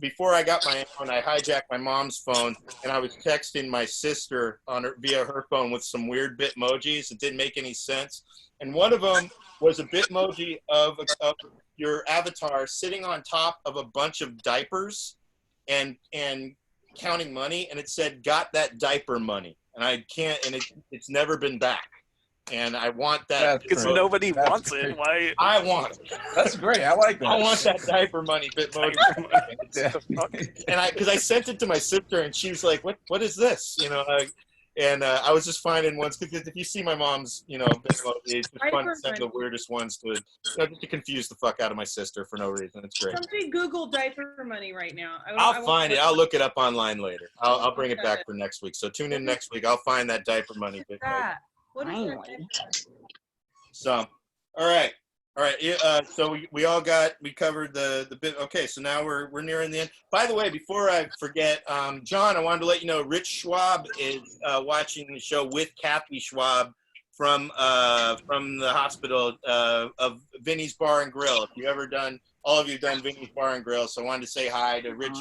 Before I got my phone, I hijacked my mom's phone and I was texting my sister via her phone with some weird Bitmojis. It didn't make any sense. And one of them was a Bitmoji of your avatar sitting on top of a bunch of diapers and counting money. And it said, got that diaper money. And I can't, and it's never been back. And I want that because nobody wants it. Why? I want it. That's great. I like that. I want that diaper money, Bitmoji. And because I sent it to my sister, and she was like, "What is this?" You know, I was just finding ones because if you see my mom's, you know, Bitmoji, it's just fun to send the weirdest ones to, you know, just to confuse the fuck out of my sister for no reason. It's great. Somebody Google diaper money right now. I'll find it. I'll look it up online later. I'll bring it back for next week. So tune in next week. I'll find that diaper money Bitmoji. What is that? So, all right. So we covered the bit. Okay, so now we're nearing the end. By the way, before I forget, John, I wanted to let you know Rich Schwab is watching the show with Kathy Schwab from the hospital of Vinny's Bar and Grill. If you ever done, all of you done Vinny's Bar and Grill, so I wanted to say hi to Rich,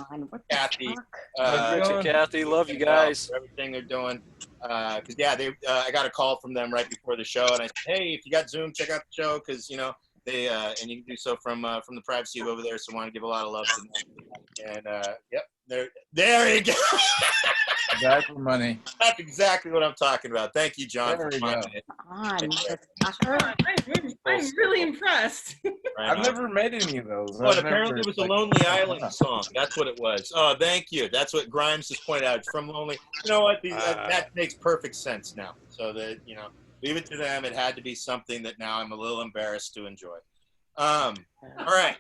Kathy. Rich and Kathy, love you guys. For everything they're doing. Because yeah, I got a call from them right before the show, and I said, hey, if you got Zoom, check out the show, because you know they and you can do so from the privacy of over there. So I want to give a lot of love to them. And yep, there you go. Diaper money. That's exactly what I'm talking about. Thank you, John, for finding it. I'm really impressed. Right I've on. never made any of those. But apparently it was a Lonely Island song. That's what it was. Oh, thank you. That's what Grimes just pointed out. It's from Lonely. You know what? That makes perfect sense now. So that, you know, leave it to them. It had to be something that now I'm a little embarrassed to enjoy. All right.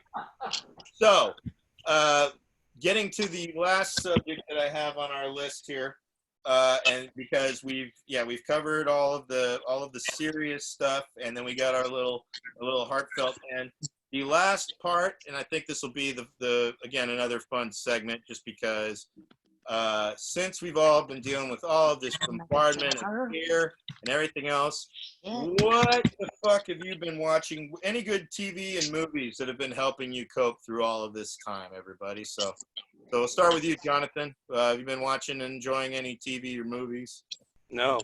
So, getting to the last subject that I have on our list here, and because we've covered all of the serious stuff, and then we got our little heartfelt end. The last part, and I think this will be the again another fun segment, just because since we've all been dealing with all of this bombardment and fear and everything else, what the fuck have you been watching? Any good TV and movies that have been helping you cope through all of this time, everybody? So we'll start with you, Jonathan. Have you been watching and enjoying any TV or movies? No.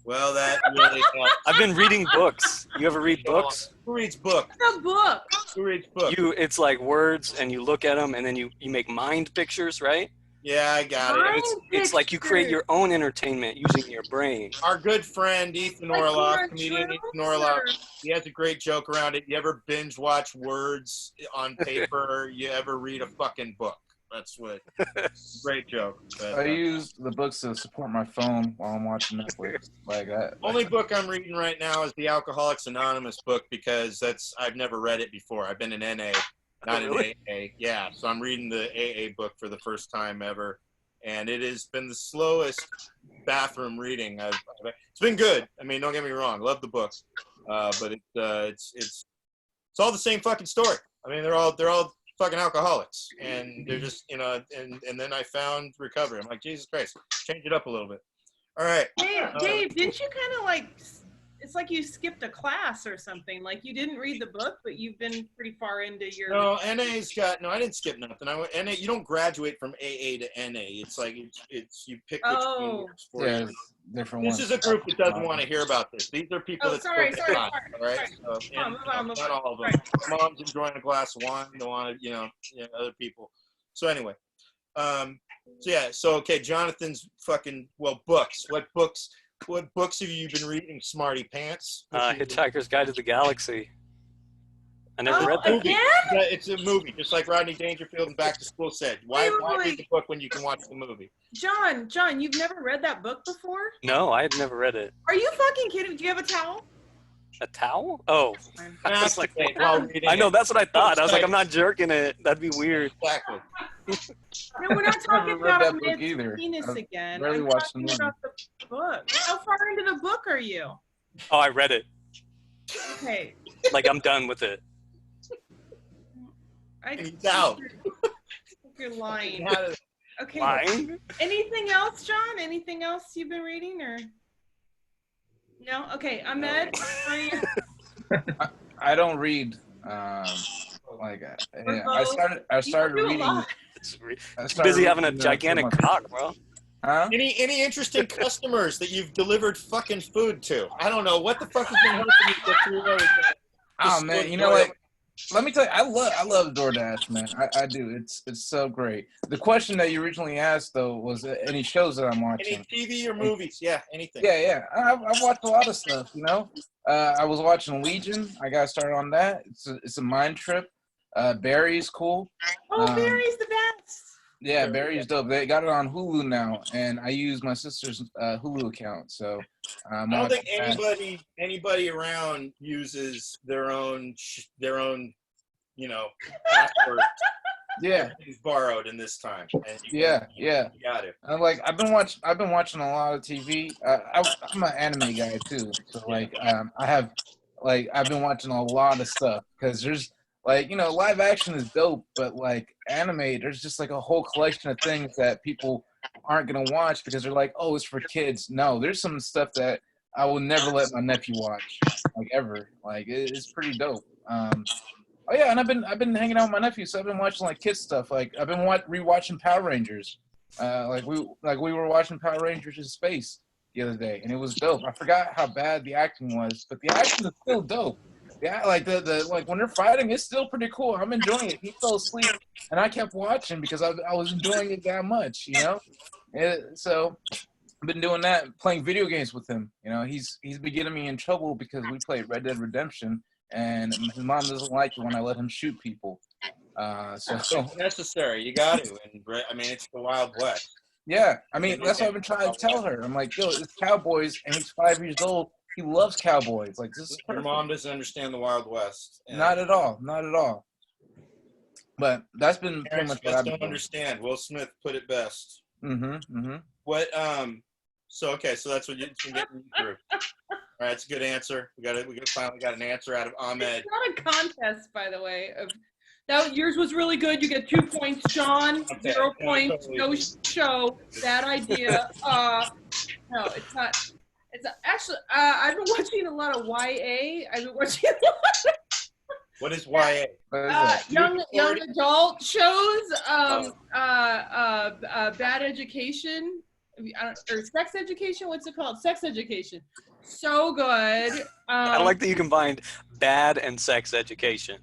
Well, that really helps. I've been reading books. You ever read books? Who reads books? The book. Who reads books? It's like words, and you look at them, and then you make mind pictures, right? Yeah, I got it. It's like you create your own entertainment using your brain. Our good friend Ethan Orloff, comedian Ethan Orloff, he has a great joke around it. You ever binge watch words on paper? You ever read a fucking book? That's what. Great joke. But, I use the books to support my phone while I'm watching Netflix. Like that. only book I'm reading right now is the Alcoholics Anonymous book because I've never read it before. I've been in NA, not in Really? AA. Yeah, so I'm reading the AA book for the first time ever, and it has been the slowest bathroom reading. It's been good. I mean, don't get me wrong, love the book, but it's all the same fucking story. I mean, they're all fucking alcoholics, and they're just and then I found recovery. I'm like, Jesus Christ, change it up a little bit. All right. Dave, didn't you kind of like, it's like you skipped a class or something. Like you didn't read the book, but you've been pretty far into your. No, NA's got, no, I didn't skip nothing. I went NA, you don't graduate from AA to NA. It's like, it's you pick which one works for Yeah, you. different This ones. is a group that doesn't want to hear about this. These are people that sorry. smoke pot, all right? So, and, Move on. not all of them. Mom's enjoying a glass of wine. Don't want to, other people. So anyway, okay, Jonathan's fucking, books. What books have you been reading, Smarty Pants? Hitchhiker's Guide to the Galaxy. I never read that. Again? It's a movie, just like Rodney Dangerfield and Back to School said. Why read the book when you can watch the movie? John, you've never read that book before? No, I had never read it. Are you fucking kidding? Do you have a towel? A towel? Oh. I was like, While I know, that's what I thought. I was like, I'm not jerking it. That'd be weird. Exactly. No, we're not talking never read about that a book man's either. penis I've again. rarely I'm watched the talking movie. about the book. How far into the book are you? Oh, I read it. Okay. Like, I'm done with it. He's out. You're lying. Okay. Lying? Anything else, John? Anything else you've been reading or? No? Okay. Ahmed, are you? I don't read. I started reading. It's busy having a gigantic cock, bro. Huh? Any interesting customers that you've delivered fucking food to? I don't know what the fuck has been helping you get through those. Oh man, you know what? Let me tell you, I love DoorDash, man. I do. It's so great. The question that you originally asked though was any shows that I'm watching. Any TV or movies? Yeah, anything. Yeah. I've watched a lot of stuff. I was watching Legion. I got started on that. It's a mind trip. Barry's cool. Oh, Barry's the best. Yeah, Barry's dope. They got it on Hulu now, and I use my sister's Hulu account. So I don't think anybody around uses their own password. Yeah, He's borrowed in this time. And you got it. And I've been watching a lot of TV. I'm an anime guy too, so I've been watching a lot of stuff because there's live action is dope, but anime, there's just a whole collection of things that people aren't gonna watch because they're like, oh, it's for kids. No, there's some stuff that I will never let my nephew watch, ever. It's pretty dope. Oh yeah, and I've been hanging out with my nephew, so I've been watching kids stuff. I've been rewatching Power Rangers. We were watching Power Rangers in space the other day, and it was dope. I forgot how bad the acting was, but the acting is still dope. Yeah, when they're fighting, it's still pretty cool. I'm enjoying it. He fell asleep, and I kept watching because I was enjoying it that much, So I've been doing that, playing video games with him. He's been getting me in trouble because we played Red Dead Redemption, and his mom doesn't like it when I let him shoot people. So it's necessary. You got to. And it's the Wild West. Yeah, that's what I've been trying to tell her. I'm like, yo, it's cowboys, and he's 5 years old. He loves cowboys. This is your mom doesn't understand the Wild West. Not at all. But that's been pretty much what I've been doing. Understand. Will Smith put it best. Mm-hmm. What? So that's what you've been getting through. All right, it's a good answer. We finally got an answer out of Ahmed. It's not a contest, by the way. Yours was really good. You get 2 points, John. Okay. 0 points. No show. Bad idea. No, it's not. It's actually. I've been watching a lot of YA. What is YA? Young adult shows. Bad education. Or sex education. What's it called? Sex education. So good. I like that you combined bad and sex education.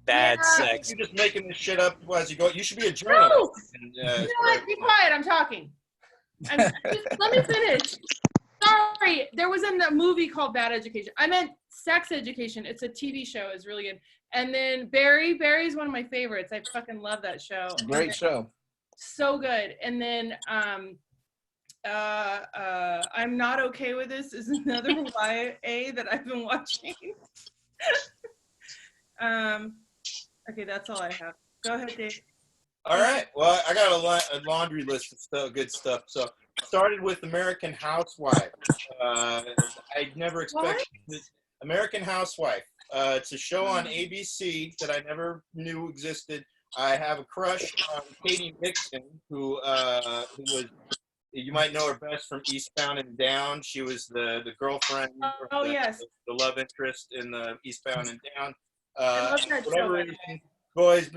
Bad sex. You're just making this shit up as you go. You should be a journalist. No. You know what? Be quiet. I'm talking. Let me finish. Sorry, there was a movie called Bad Education. I meant Sex Education. It's a TV show. It's really good. And then Barry's one of my favorites. I fucking love that show. Great show. So good. And then I'm Not Okay With This is another YA that I've been watching. Okay, that's all I have. Go ahead, Dave. All right. Well, I got a laundry list of stuff, good stuff. So started with American Housewife. I never expected this. American Housewife. It's a show on ABC that I never knew existed. I have a crush on Katie Nixon, who was, you might know her best from Eastbound and Down. She was the girlfriend, Yes, the love interest in the Eastbound and Down. I love that show. Reason, always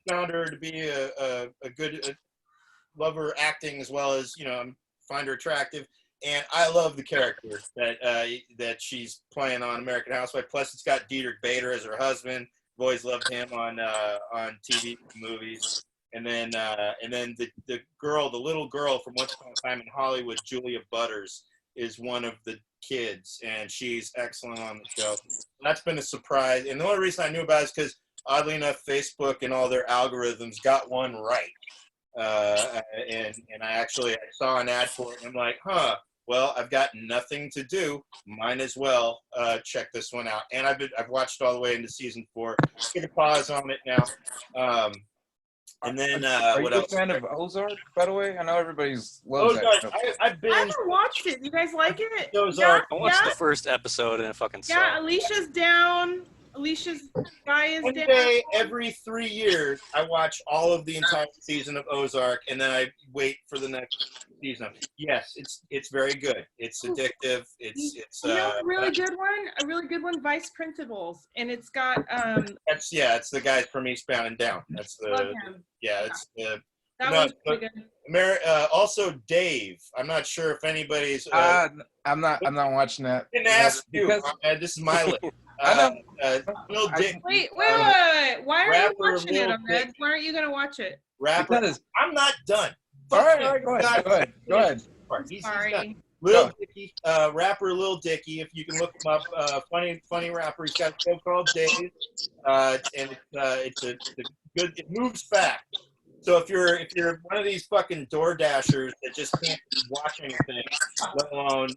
found her to be a good lover, acting as well as find her attractive. And I love the character that she's playing on American Housewife. Plus, it's got Diedrich Bader as her husband. I've always loved him on TV movies. And then the little girl from Once Upon a Time in Hollywood, Julia Butters, is one of the kids, and she's excellent on the show. That's been a surprise. And the only reason I knew about it is because, oddly enough, Facebook and all their algorithms got one right. And I saw an ad for it, and I'm like, well, I've got nothing to do. Might as well check this one out. And I've watched all the way into season 4. Take a pause on it now. And then are what you else? a fan of Ozark, by the way? I know everybody's loves that show. I've I haven't watched it. You guys like it? Ozark. I watched the first episode and it fucking sucked. Yeah, Alicia's down. Alicia's guy is One down. day every 3 years, I watch all of the entire season of Ozark, and then I wait for the next season. Yes, it's very good. It's addictive. It's you know a really good one, Vice Principals, and it's got it's the guys from Eastbound and Down. That's love him. it's the. That No, one's pretty good. Also, Dave. I'm not sure if anybody's. I'm not watching that. I didn't ask you. Because- This is my list. Lil Dick. Wait. Why are you Rapper watching it, Lil Ahmed? Dick. Why aren't you gonna watch it? Rapper. Because- I'm not done. all right, go ahead. He's Sorry. done. Lil Dicky, rapper Lil Dicky. If you can look him up, funny rapper. He's got a show called Dave, and it's a good. It moves fast. So if you're one of these fucking door dashers that just can't watch anything, let alone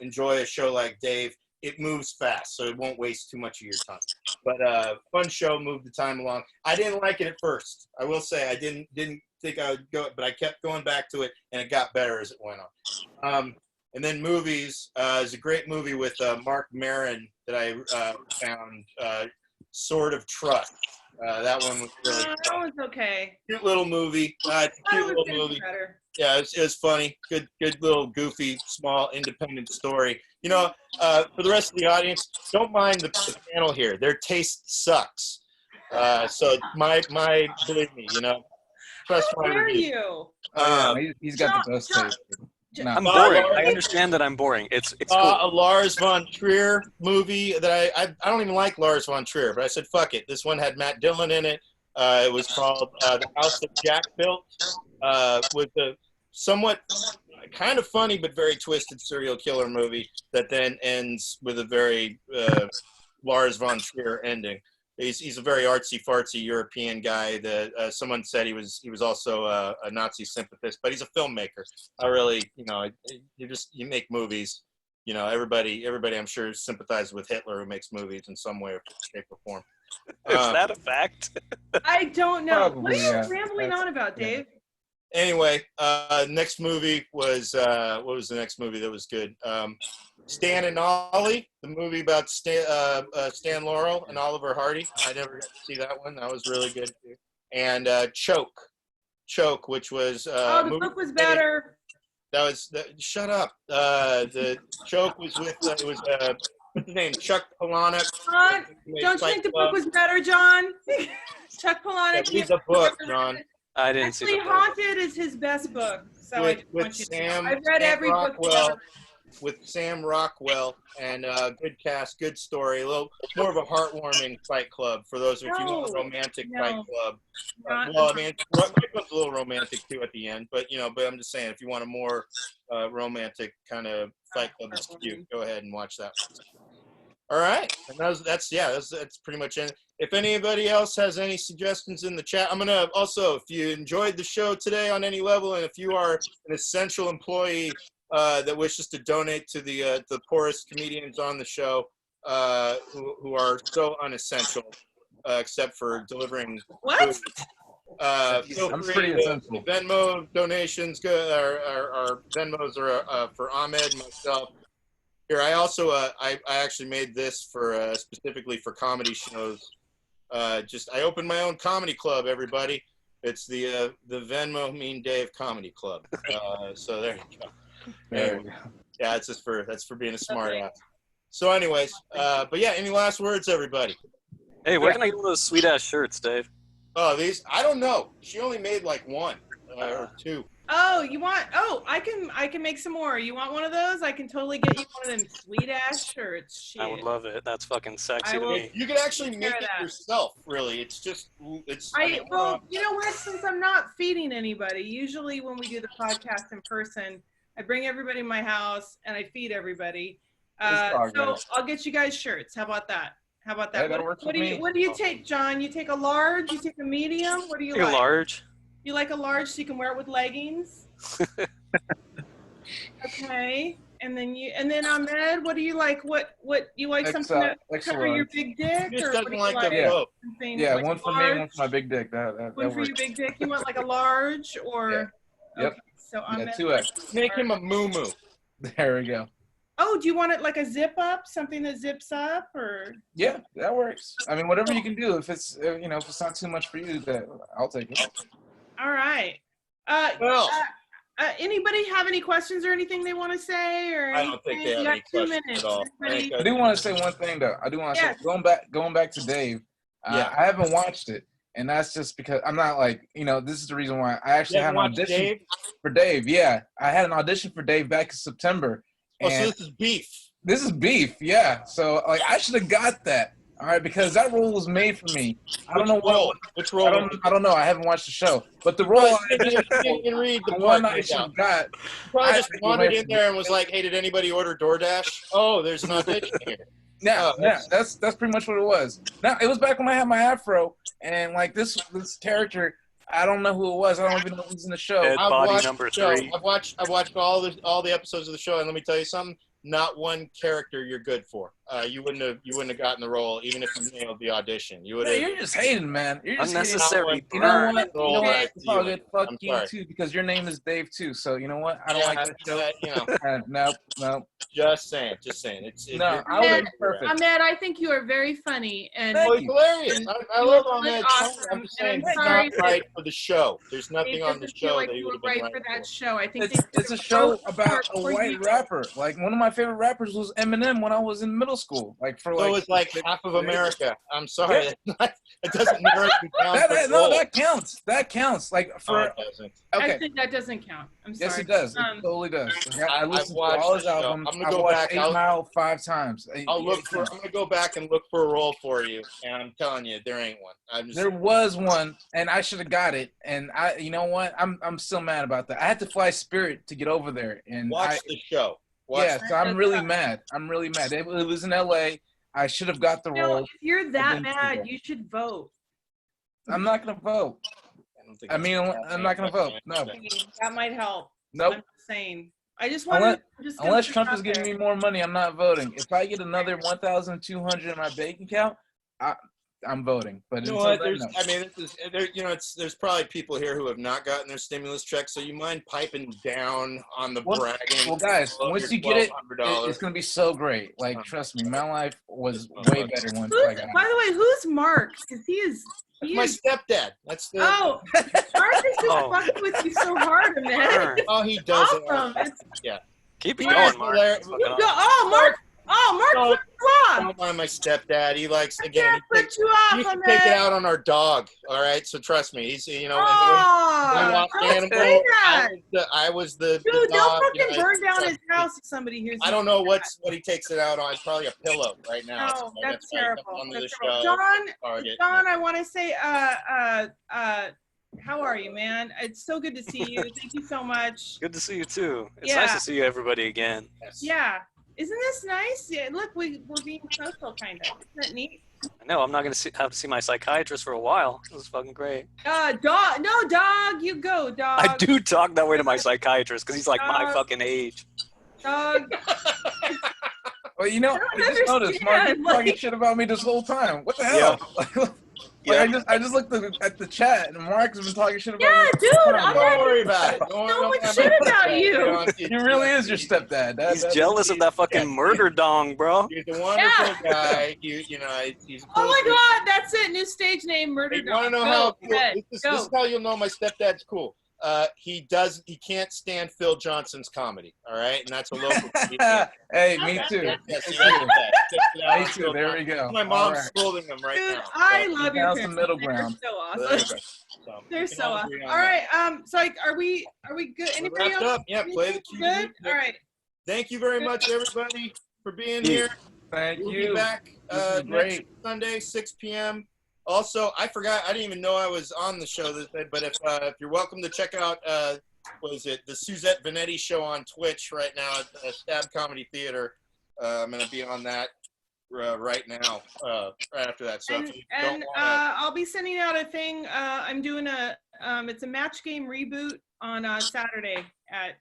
enjoy a show like Dave, it moves fast, so it won't waste too much of your time. But fun show, move the time along. I didn't like it at first. I will say I didn't think I would go, but I kept going back to it, and it got better as it went on. And then movies. There's a great movie with Mark Maron that I found, Sword of Trust. That one was really That fun. one's okay. Cute little movie. Cute little movie. Better. Yeah, it was funny. Good little goofy, small, independent story. For the rest of the audience, don't mind the panel here. Their taste sucks. So believe me, trust my How dare review. you? He's got the best taste. No. I'm boring. I understand that I'm boring. It's cool. A Lars von Trier movie that I don't even like Lars von Trier, but I said fuck it. This one had Matt Dillon in it. It was called The House That Jack Built, with a somewhat kind of funny but very twisted serial killer movie that then ends with a very Lars von Trier ending. He's a very artsy-fartsy European guy that someone said he was also a Nazi sympathist, but he's a filmmaker. I really, you make movies. Everybody I'm sure sympathizes with Hitler who makes movies in some way or shape or form. Is that a fact? I don't know. What are Probably, you yeah. rambling on about, Dave? Anyway, next movie was what was the next movie that was good? Stan and Ollie, the movie about Stan Laurel and Oliver Hardy. I never got to see that one. That was really good too. And Choke, which was The book was better. Shut up. The Choke was with what's his name? Chuck Palahniuk. John, don't you think the book was better, John? Chuck Palahniuk. Read the book, John. I didn't see Actually, the book. Haunted is his best book. So I just want you to know. I've read every book. Rockwell, with Sam Rockwell, and good cast, good story. A little more of a heartwarming Fight Club for those if you want a romantic Fight Club. Well, I mean, it was a little romantic too at the end, but I'm just saying if you want a more romantic kind of Fight Club that's cute, go ahead and watch that one. All right, and that's pretty much it. If anybody else has any suggestions in the chat, I'm gonna also, if you enjoyed the show today on any level, and if you are an essential employee that wishes to donate to the poorest comedians on the show, who are so unessential, except for delivering What? food. Feel I'm free pretty to essential. Venmo donations. Our Venmos are for Ahmed and myself. Here, I also I actually made this for specifically for comedy shows. I opened my own comedy club. Everybody, it's the Venmo Mean Dave Comedy Club. So there you go. There Anyway, we go. yeah, that's for being a smart ass. So, anyways, but yeah, any last words, everybody? Hey, where can I get one of those sweet ass shirts, Dave? Oh, these I don't know. She only made like one or two. Oh, you want? Oh, I can make some more. You want one of those? I can totally get you one of them sweet ass shirts. Shit. I would love it. That's fucking sexy I to will- me. You can actually Take care make of it that. yourself. Really, Well, you know what? Since I'm not feeding anybody, usually when we do the podcast in person, I bring everybody in my house and I feed everybody. So progress. I'll get you guys shirts. How about that? How about that? Hey, that works with me. What do you take, John? You take a large? You take a medium? What do you Take like? a large. You like a large so you can wear it with leggings? Okay. And then Ahmed, what do you like? What you like something that cover your big dick? He just Or doesn't what do you like the Yeah. boat. Something Yeah, like one a for me and one large? for my big dick. That One for works. your big dick. You want like a large or? Yeah. Yep. Okay, so Yeah, Ahmed. 2X. Make him a moo-moo. There we go. Oh, do you want it like a zip up? Something that zips up or? Yeah, that works. I mean, whatever you can do. If it's if it's not too much for you, that I'll take it. All right. Well, Anybody have any questions or anything they want to say? Or I don't think they anything? have You any got 2 questions minutes. at all. Everybody- I do want to say one thing though. I do want to Yes. say going back to Dave. Yeah. I haven't watched it, and that's just because I'm not like this is the reason why I actually You had haven't an watched audition Dave? for Dave. Yeah, I had an audition for Dave back in September. Oh, so And this is beef. this is beef, yeah. So like I should have got that. All right, because that role was made for me. I don't know what. Which role? I don't know. I haven't watched the show, but the role Well, I you didn't even read the the part. one I no should doubt. have got. Probably I- just wandered in there and was like, "Hey, did anybody order DoorDash? Oh, there's an audition here." Yeah, Oh, yeah, that's pretty much what it was. Now it was back when I had my afro, and like this character, I don't know who it was. I don't even know who's in the show. Dead I've body watched number the show. 3. I've watched all the episodes of the show, and let me tell you something. Not one character you're good for. You wouldn't have gotten the role even if you nailed the audition. You would Yeah, have. you're just hating, man. You're just hating. Unnecessary You know burn. what? You know what? It's all good. Fuck I'm you sorry. too, because your name is Dave too. So you know what? I don't like that show. You know, Nope. just saying. No, you're- I would Ahmed, be perfect. Ahmed, I think you are very funny and Oh, he's hilarious. I You love look Ahmed. awesome, I'm just and saying, I'm he's sorry not that- right for the show. There's it nothing on the doesn't feel show like that he you would were have been right right for that for. show. I think It's a show about a white rapper. Like one of my favorite rappers was Eminem when I was in middle school. Like for So like it's like half of America. I'm sorry. It doesn't narrow you down. that counts. That counts. Like Oh, for it doesn't. okay. Actually, that doesn't count. I'm sorry. Yes, it does. It totally does. I I've listened to watched all his the show. albums. I'm gonna I go watched back. 8 Mile 5 times. I'm gonna go back and look for a role for you, and I'm telling you, there ain't one. There was one, and I should have got it. And you know what? I'm still mad about that. I had to fly Spirit to get over there, and watch the show. So I'm really mad. It was in L.A. I should have got the role. If you're that didn't see mad, that. you should vote. I'm not gonna vote. I mean, I'm not gonna vote. No. That might help. Nope. I'm just saying. I just want Unless Trump is giving me more money, I'm not voting. If I get another 1,200 in my bank account, I'm voting. But You know what? There's probably people here who have not gotten their stimulus check, so you mind piping down on the bragging? Well, guys, of once your you get it, $1,200. it's gonna be so great. Like, trust me, my life was way better once I got it. By the way, who's Mark? Because That's my stepdad. That's the. Oh, Mark is just fucking with you so hard, man. Burn. Oh, he does it. Awesome. Yeah. Keep it Yeah, going, Mark. hilarious. Fucking You go, awesome. Mark put you off. Don't mind my stepdad. He likes I again. can't He put you off, used to Ahmed. take it out on our dog. All right, so trust me. He's when we Oh, lost don't animals, say that. I was the Dude, dog. don't fucking you know, burn down trust his me. house if somebody hears I you don't say know that. what he takes it out on. It's probably a pillow right now. No, So that's why he comes terrible. onto That's the terrible. show. John, Target. I want to say, how are you, man? It's so good to see you. Thank you so much. Good to see you too. It's Yeah. nice to see you, everybody, again. Yes. Yeah. Isn't this nice? Yeah, look, we're being social, kind of. Isn't that neat? I know. I'm not gonna have to see my psychiatrist for a while. This is fucking great. Dog. No, dog. You go, dog. I do talk that way to my psychiatrist because he's like my fucking age. Dog. Well, you know, I I don't just noticed Mark understand, you're talking like- shit about me this whole time. What the hell? Yeah. I just looked at the chat and Mark's been talking shit about Yeah, me. dude. This whole I'm time. not Don't worry about it. so much shit about you. He really is your stepdad. He's jealous of that fucking murder dong, bro. He's a wonderful guy. You know, he's. Oh my God, that's it. New stage name, Murder You Dog. want to know Go, how? Ted, This go. is how you'll know my stepdad's cool. He can't stand Phil Johnson's comedy. All right, and that's a local comedian. Hey, me too. Yes, Me yes, too. yes. Me too. There we go. My mom's All right. scolding him right Dude, now. I love your Found parents. some middle They're ground. so There you awesome. go. So, They're we can so awesome. agree on All that. right. So like, are we good? We're Anybody wrapped else? up. Yeah, play the key. Good. All right. Thank you very much, everybody, for being here. Thank We'll you. be back This is next great. Sunday, 6 p.m. Also, I forgot. I didn't even know I was on the show this day. But if you're welcome to check out, what is it? The Suzette Vanetti show on Twitch right now at Stab Comedy Theater. I'm going to be on that right now. Right after that. So And, if you don't and want to, I'll be sending out a thing. I'm doing it's a match game reboot on Saturday at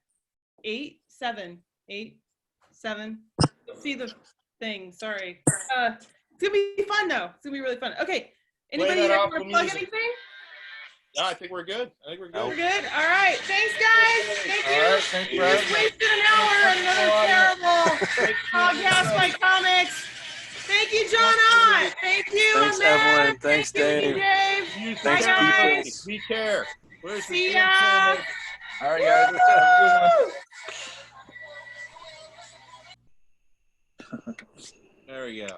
8, 7. You'll see the thing. Sorry. It's gonna be fun though. It's gonna be really fun. Okay. Anybody that here awful want to plug music. anything? no, I think we're good. We're good. All right. Thanks, guys. Thank you. All right, thanks We for just having me. wasted an hour on another terrible podcast by comics. Thank you, Jon Ott. Thank you, Thanks, Ahmed. Evelyn. Thanks, Thank you, Dave. Dave. Bye, Thanks, guys. Be care. Where's the See damn ya. camera? All right, guys. Have a good one. There we go.